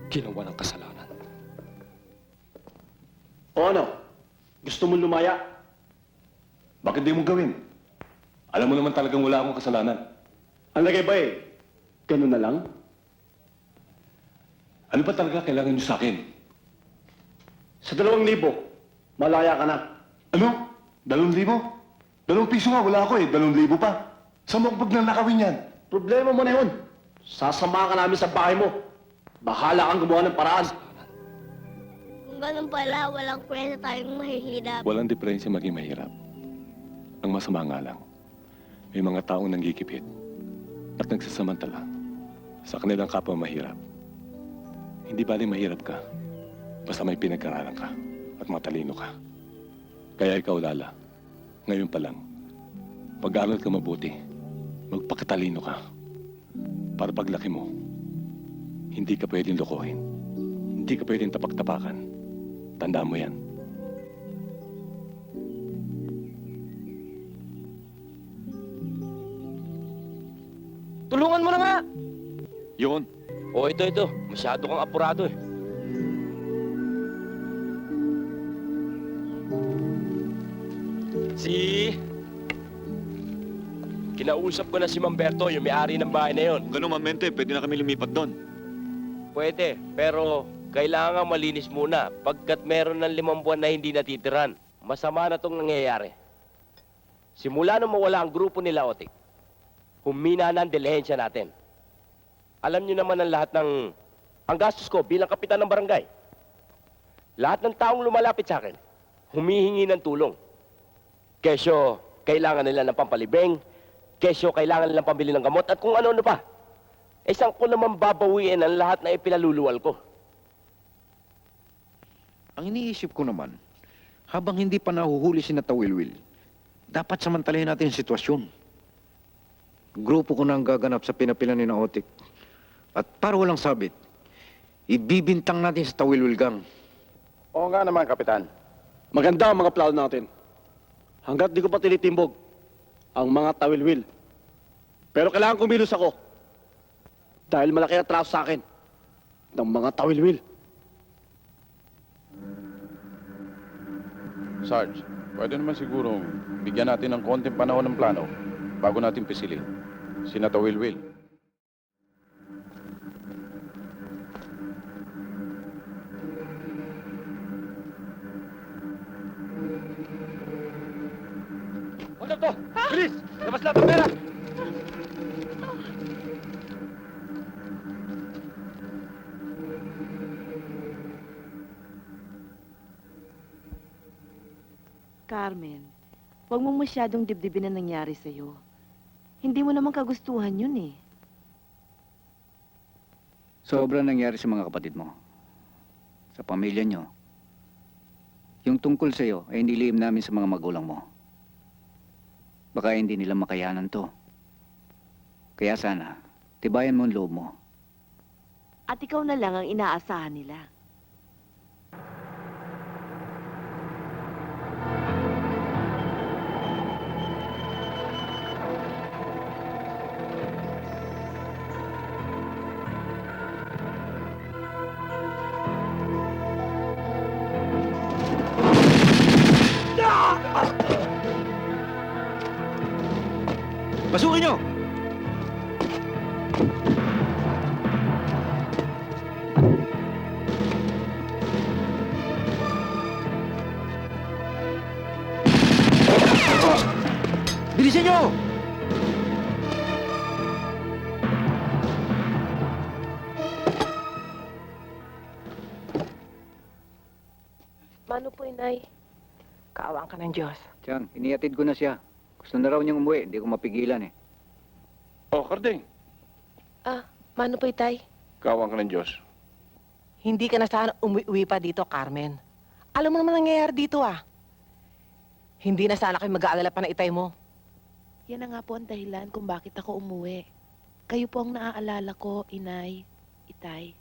Ginawa ng kasalanan. O ano? Gusto mong lumaya? Bakit di mo gawin? Alam mo naman talagang wala akong kasalanan. Ang lagay ba eh? Ganun na lang? Ano ba talaga kailangan niyo sa akin? Sa 2,000, malaya ka na. Ano? 2,000? 2 piso nga, wala ako eh. 2,000 pa. Saan mo ko pagnanakawin yan? Problema mo na yun. Sasama ka namin sa bahay mo. Bahala kang gumawa ng paraan. Kung ganun pala, walang kwenta tayong mahihirap. Walang diferensya maging mahirap. Ang masama nga lang, may mga taong nanggigipit at nagsasamantala sa kanilang kapwa mahirap. Hindi baling mahirap ka, basta may pinag-aralan ka at matalino ka. Kaya ikaw, Lala, ngayon pa lang, pag-aaral ka mabuti, magpakatalino ka, para paglaki mo, hindi ka pwedeng lokohin, hindi ka pwedeng tapak-tapakan. Tandaan mo yan. Tulungan mo na nga! Yun. O, ito. Masyado kang apurado eh. Kinausap ko na si Mamberto, yung may-ari ng bahay na yon. Ganun, Mamente, pwede na kami lumipat doon. Pwede, pero kailangan malinis muna pagkat meron ng 5 buwan na hindi natitiran. Masama na itong nangyayari. Simula nung mawala ang grupo nila, Otik, humina na ang dilihensya natin. Alam niyo naman ang lahat ng... Ang gastos ko bilang kapitan ng barangay. Lahat ng taong lumalapit sa akin, humihingi ng tulong. Kesyo, kailangan nila ng pampalibing. Kesyo, kailangan nilang pambili ng gamot at kung ano-ano pa. Eh, saan ko naman babawiin ang lahat na ipinaluluwal ko? Ang iniisip ko naman, habang hindi pa nahuhuli si Natawilwil, dapat samantalahin natin yung sitwasyon. Grupo ko na ang gaganap sa pinapilan ni na Otik. At para walang sabit, ibibintang natin sa Tawilwil Gang. Oo nga naman, Kapitan. Maganda ang mga plano natin. Hanggat di ko pa tinitimbog ang mga tawilwil. Pero kailangan kumilos ako. Dahil malaki ang atraso sa akin ng mga tawilwil. Sarge, pwede naman siguro bigyan natin ng konting panahon ng plano bago natin pisilin. Si Natawilwil. Ano to? Bilis! Labas lahat ang pera! Carmen, huwag mo masyadong dibdibin ang nangyari sa'yo. Hindi mo naman kagustuhan yun eh. Sobrang nangyari sa mga kapatid mo. Sa pamilya nyo. Yung tungkol sa'yo ay nilihim namin sa mga magulang mo. Baka hindi nila makayanan to. Kaya sana, tibayan mo ang loob mo. At ikaw na lang ang inaasahan nila. Pasukin nyo! Bilisan nyo! Mano po, Inay? Kaawaan ka ng Diyos. Tiyang, iniatid ko na siya. Gusto na raw niyang umuwi, hindi ko mapigilan eh. Oh, Karding, Mano po, Itay? kaawang ka ng Diyos. Hindi ka na sana umuwi pa dito, Carmen. Alam mo naman nangyayari dito Hindi na sana kayo mag-aalala pa na itay mo. Yan na nga po ang dahilan kung bakit ako umuwi. Kayo po ang naaalala ko, Inay, Itay.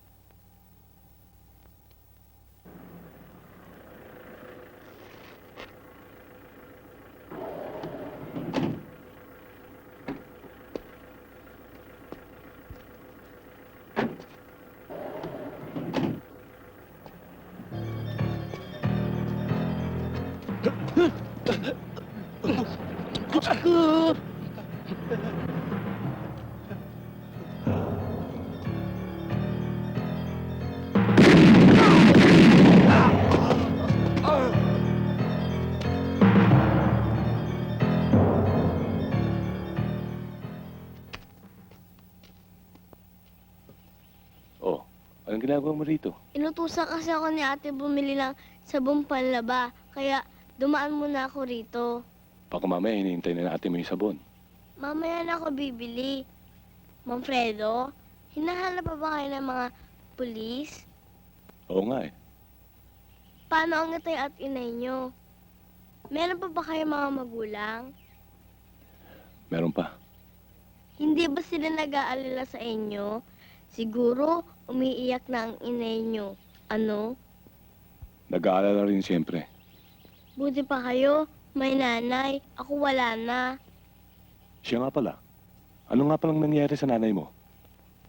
Oh, anong ginagawa mo rito? Inutusan kasi ako ni ate bumili ng sabong panlaba. Kaya dumaan muna ako rito. Baka mamaya hinihintay na natin mo yung sabon. Mamaya na ako bibili. Ma'am Fredo, hinahanap pa ba kayo ng mga pulis? Oo nga eh. Paano ang itay at inay nyo? Meron pa ba kayo mga magulang? Meron pa. Hindi ba sila nag-aalala sa inyo? Siguro, umiiyak na ang inay nyo. Ano? Nag-aalala rin siyempre. Buti pa kayo, may nanay. Ako wala na. Siya nga pala. Ano nga palang nangyari sa nanay mo?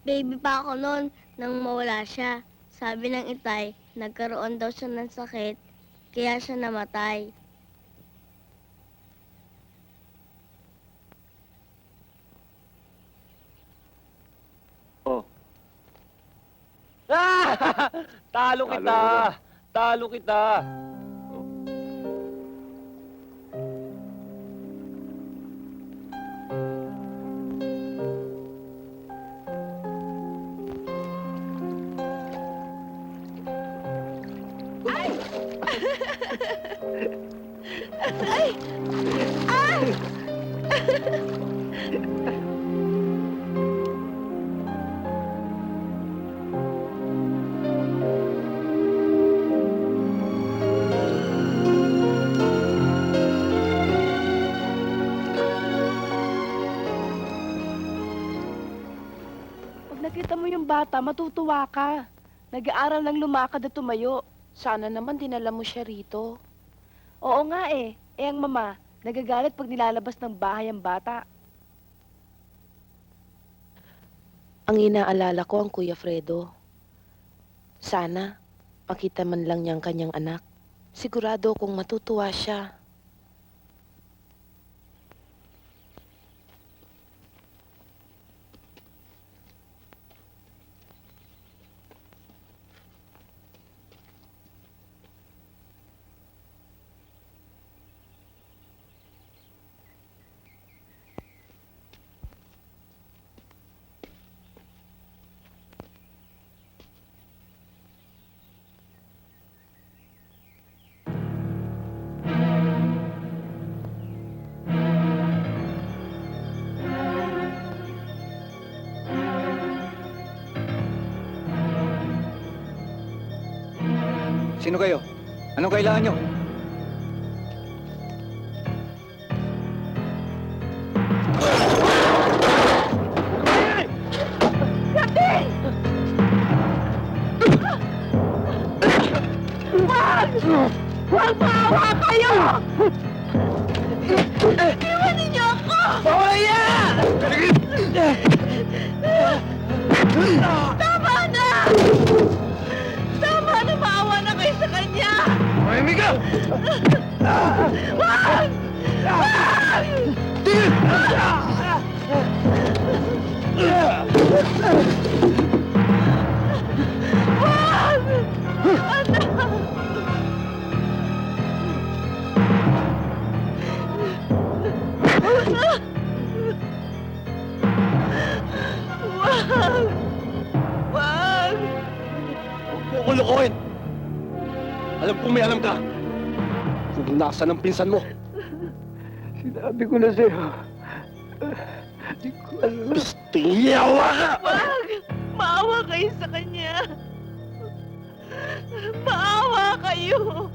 Baby pa ako noon nang mawala siya. Sabi ng itay, nagkaroon daw siya ng sakit, kaya siya namatay. Talo kita! Talo kita! Pag nakita mo yung bata, matutuwa ka. Nag-aaral ng lumakad at tumayo. Sana naman dinala mo siya rito. Oo nga eh. Eh ang mama, nagagalit pag nilalabas ng bahay ang bata. Ang inaalala ko ang Kuya Fredo. Sana, makita man lang niyang kanyang anak. Sigurado kung matutuwa siya. Sino kayo? Anong kailangan nyo? Huwag maawa kayo! Iwanin niyo ako! Bawal yan! Tama na! Tama na, maawa na kayo sa kanya! Mahimik ka! Wag! Wag! Wag! Anak! Wag! Wag! Huwag mo ko lokohin! Alam kong may alam ka! Kung nasaan ang pinsan mo! Sinabi ko na sa'yo. Hindi ko alam. Yawa ka! Wag! Maawa kayo sa kanya! Maawa kayo!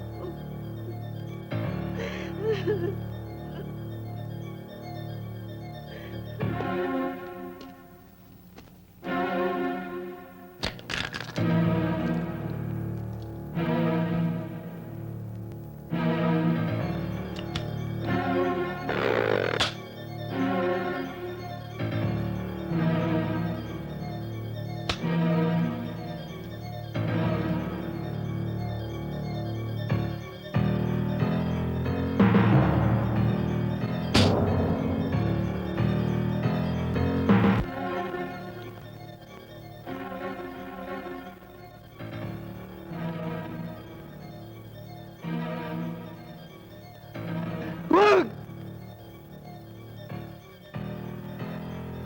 Wag!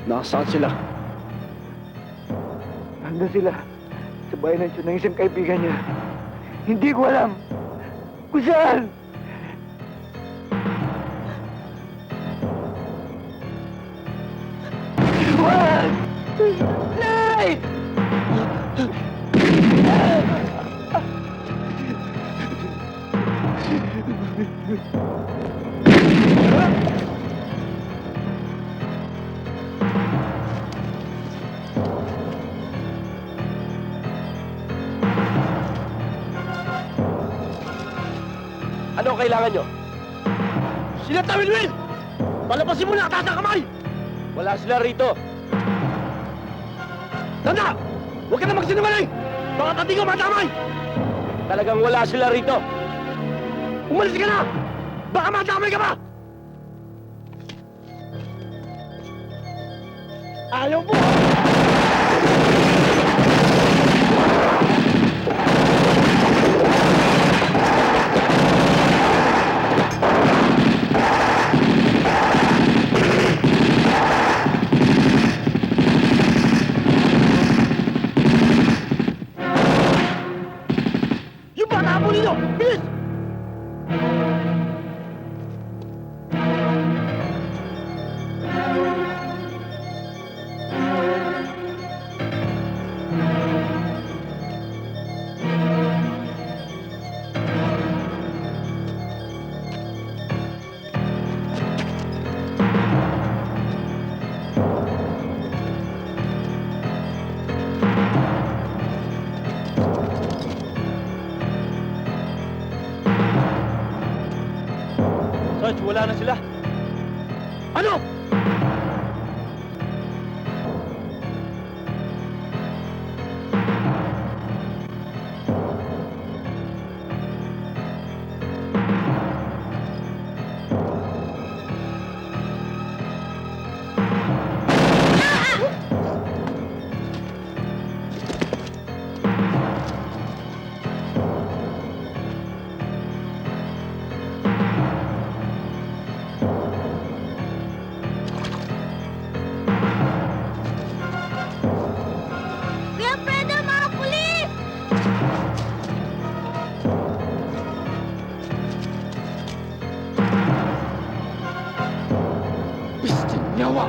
Nasaan sila? Nandun sila. Sa bayan ng ng isang kaibigan niya. Hindi ko alam kung saan. Wag! Nay! Ano ang kailangan nyo? Sila Tawilwil! Palabasin mo na, taas ang kamay! Wala sila rito. Tanda! Huwag ka na magsinungaling! Baka pati ko matamay! Talagang wala sila rito. Umalis ka na! Baka matamay ka pa! Ayaw mo! wala na sila. Ano? Kuya Fredo, mga pulis! Nyawa!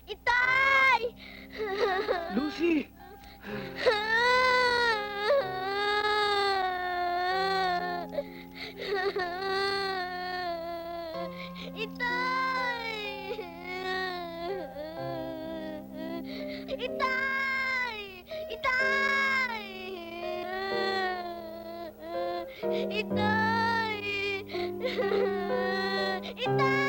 Itay! Lucy! Itay! Itay! Itay! Itay! Itay!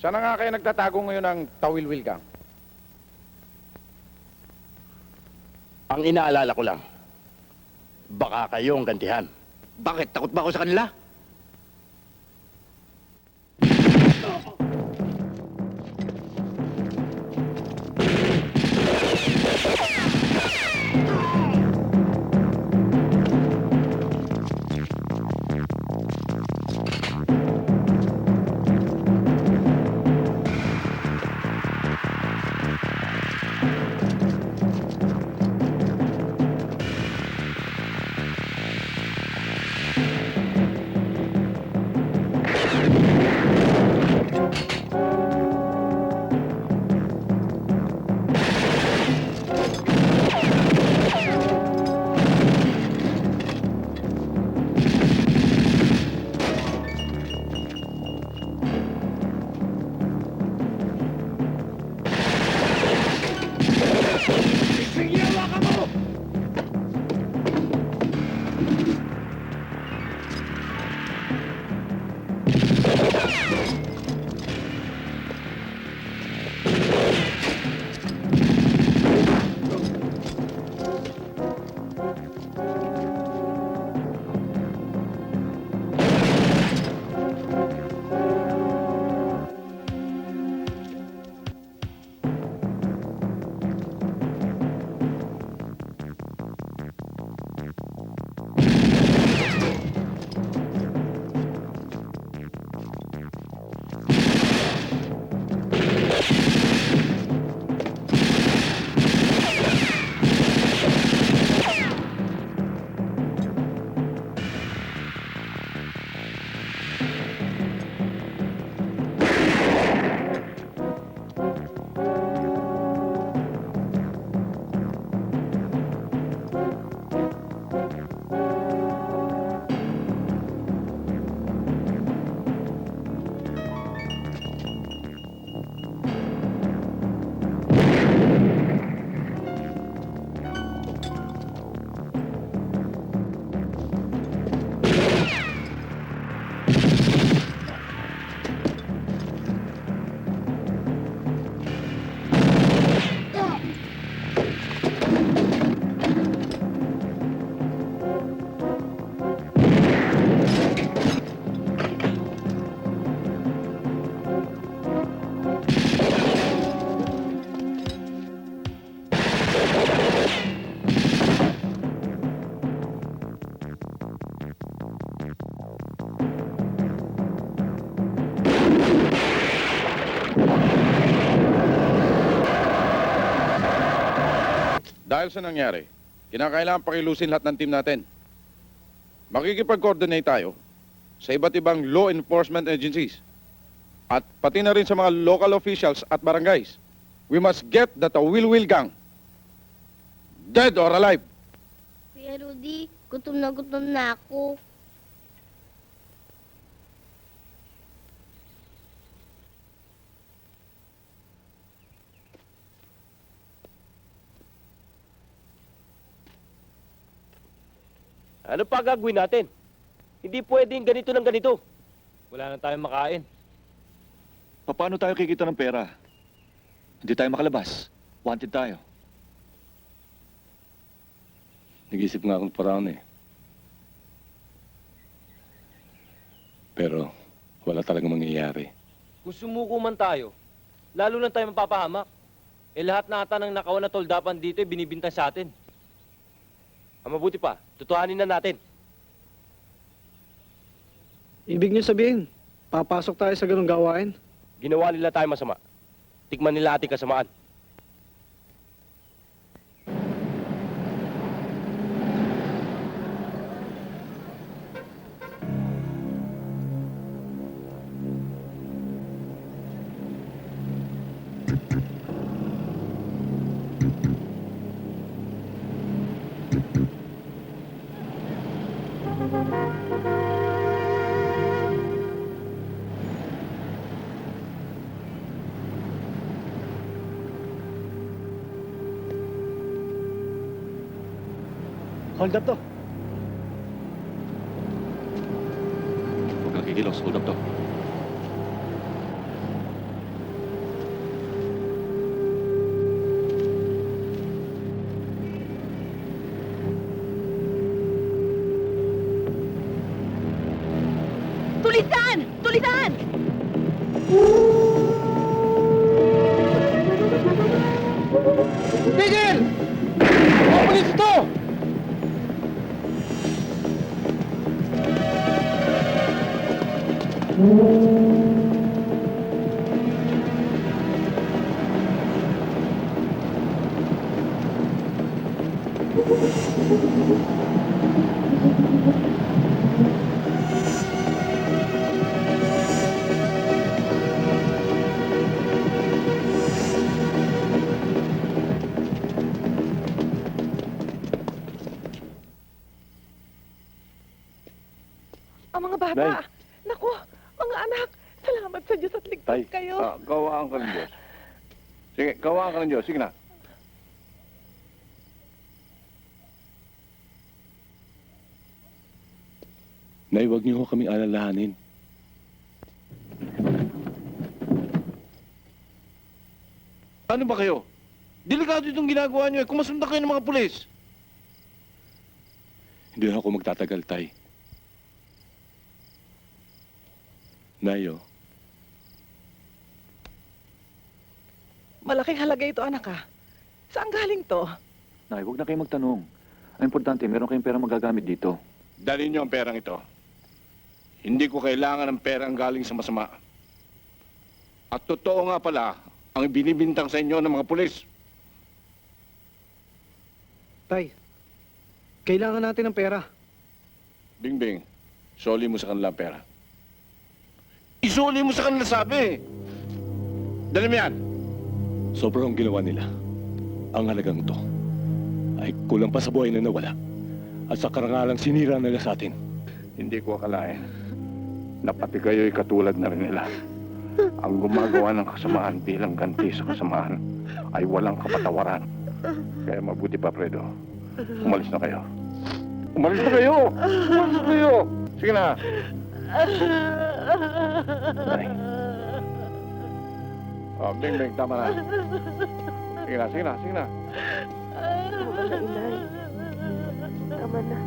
Saan na nga kayo nagtatago ngayon ng Tawilwil Gang? Ang inaalala ko lang, baka kayo ang gantihan. Bakit? Takot ba ako sa kanila? Dahil sa nangyari, kinakailangan pakilusin lahat ng team natin. Makikipag-coordinate tayo sa iba't ibang law enforcement agencies at pati na rin sa mga local officials at barangays. We must get the Tawilwil Gang, dead or alive. Kuya Rudy, gutom na ako. Ano pa gagawin natin? Hindi pwedeng ganito ng ganito. Wala na tayong makain. Paano tayo kikita ng pera? Hindi tayo makalabas. Wanted tayo. Nag-isip nga akong paraan eh. Pero wala talagang mangyayari. Kung sumuko man tayo, lalo na tayo mapapahamak. Eh lahat na ata ng nakawan na toldapan dito ay binibintang sa atin. Ang mabuti pa, tutuhanin na natin. Ibig niyo sabihin, papasok tayo sa ganung gawain? Ginawa nila tayo masama. Tikman nila ating kasamaan. Hold up to. Huwag kang kikilos. Hold up to. barkada. Naku, mga anak, salamat sa Diyos at ligtas kayo. Kawaan ka ng Diyos. Sige, kawaan ka ng Diyos. Sige na. Nay, huwag niyo ho kami alalahanin. Ano ba kayo? Delikado itong ginagawa niyo eh. Kumasundan kayo ng mga pulis. Hindi na ako magtatagal, Tay. Nayo, Malaking halaga ito, anak ha. Saan galing to? Nay, huwag na kayo magtanong. Ang importante, meron kayong pera magagamit dito. Dalhin niyo ang perang ito. Hindi ko kailangan ng perang galing sa masama. At totoo nga pala, ang binibintang sa inyo ng mga pulis. Tay, kailangan natin ng pera. Bingbing, soli mo sa kanila ang pera. Isuli mo sa kanila, sabi! Dali mo yan! sobrang ginawa nila. Ang halagang to ay kulang pa sa buhay na nawala. At sa karangalang sinira nila sa atin. Hindi ko akalain na pati kayo'y katulad na rin nila. Ang gumagawa ng kasamaan bilang ganti sa kasamaan ay walang kapatawaran. Kaya mabuti pa, Fredo. Umalis na kayo. Umalis na kayo! Umalis na kayo! Sige na! Nay, Oh, Bing, tama na. Sige na, sige na, sige na. Tama na, inay. Tama na.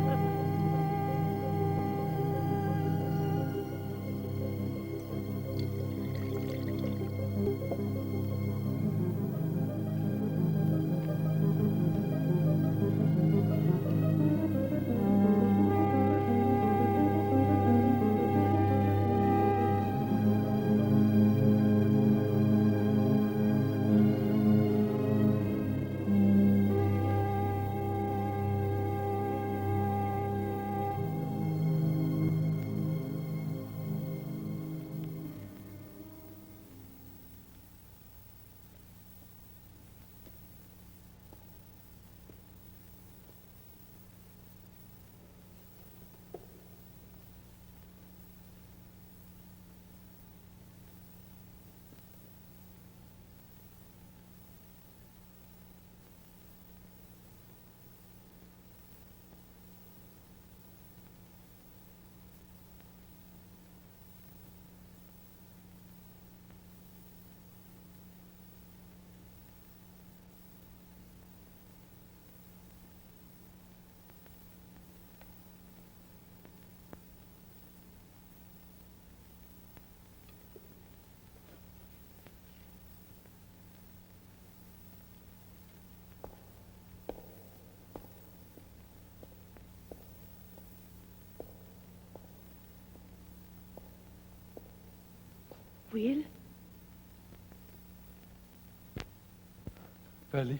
Will? Feli?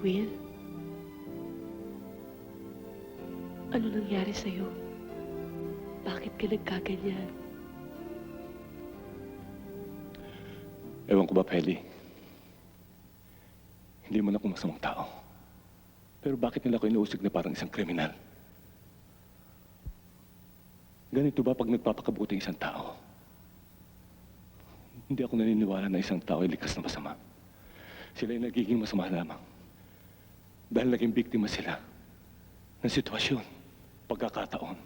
Will? Ano nangyari sa'yo? Bakit ka nagkaganyan? Ewan ko ba, Feli? Hindi man ako masamang tao. Pero bakit nila ako inuusig na parang isang kriminal? Ganito ba pag nagpapakabuti isang tao? Hindi ako naniniwala na isang tao ay likas na masama. Sila ay nagiging masama lamang. Dahil naging biktima sila ng sitwasyon, pagkakataon,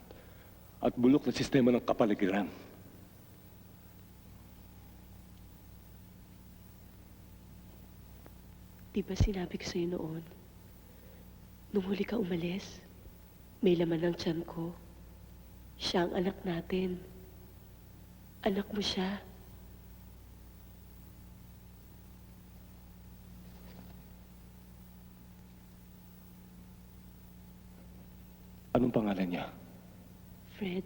at bulok na sistema ng kapaligiran. Di ba sinabi ko sa'yo noon, nung huli ka umalis, may laman ng tiyan ko. Siya ang anak natin. Anak mo siya. Anong pangalan niya? Fred,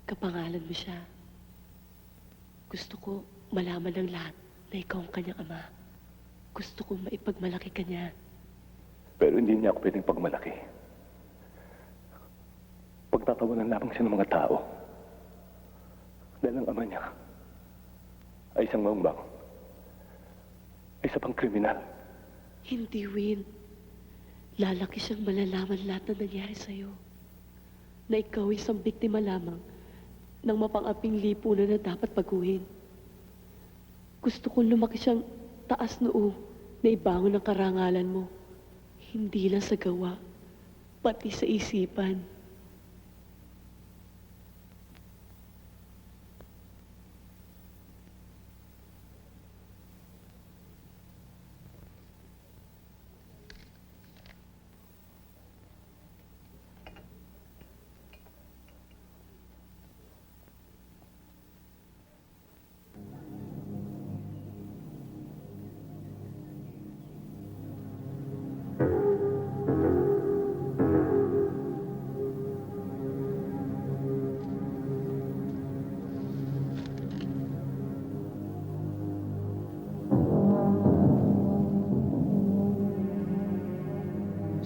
kapangalan mo siya. Gusto ko malaman ng lahat na ikaw ang kanyang ama. Gusto kong maipagmalaki ka niya. Pero hindi niya ako pwedeng pagmalaki. Pagtatawanan lamang siya ng mga tao. Dahil ang ama niya ay isang maumbang. Ay isa pang kriminal. Hindi, Win. Lalaki siyang malalaman lahat na nangyari sa'yo. Na ikaw ay isang biktima lamang ng mapang-aping lipunan na dapat baguhin. Gusto kong lumaki siyang taas noo na ibangon ang karangalan mo. Hindi lang sa gawa, pati sa isipan.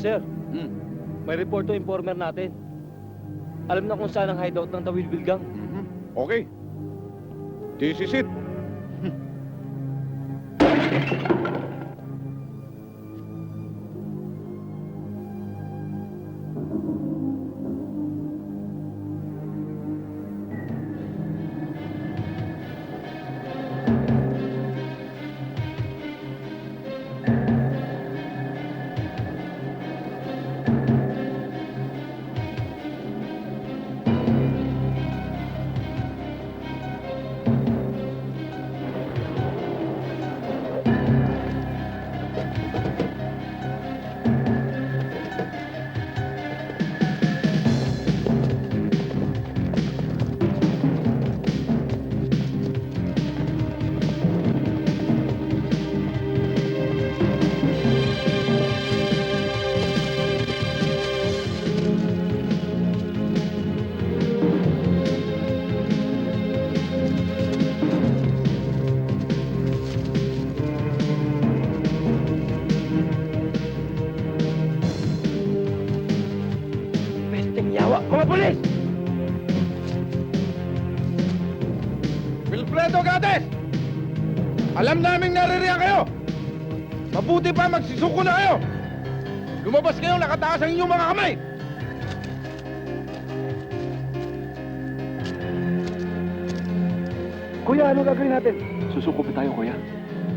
Sir, may report to informer natin. Alam na kung saan ang hideout ng Tawilwil Gang. Okay. This is it. Mga pulis! Wilfredo Gates! Alam naming naririyan kayo! Mabuti pa magsisuko na kayo! Lumabas kayong nakataas ang inyong mga kamay! Kuya, ano gagawin natin? Susuko pa tayo, kuya.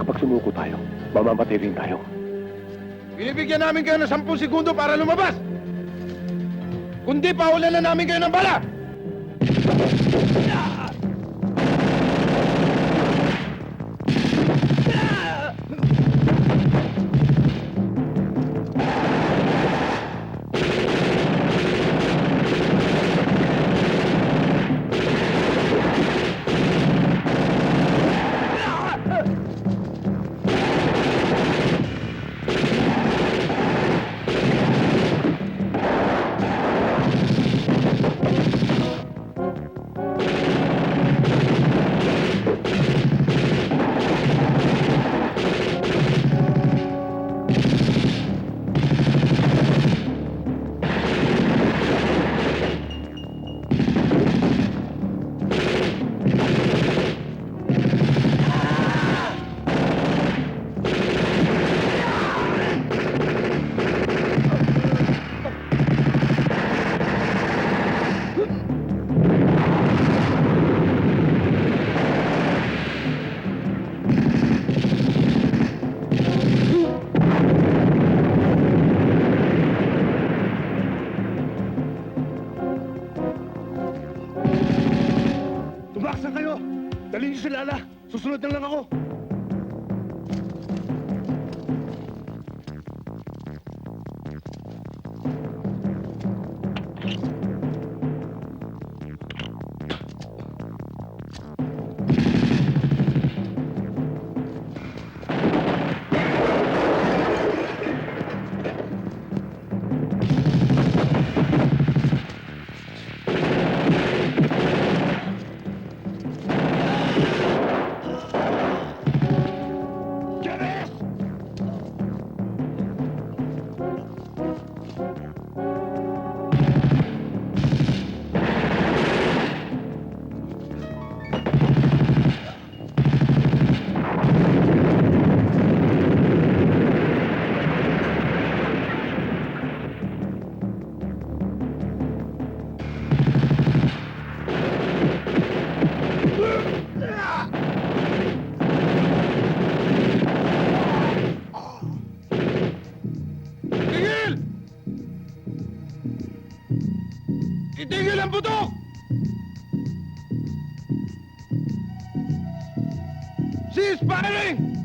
Kapag sumuko tayo, mamamatay rin tayo. Binibigyan namin kayo ng 10 segundo para lumabas! Kundi pahulan na namin kayo ng bala! Tumaksan kayo! Dalhin niyo si Lala! Susunod na lang ako! Tigil! Itigil ang putok! Cease firing!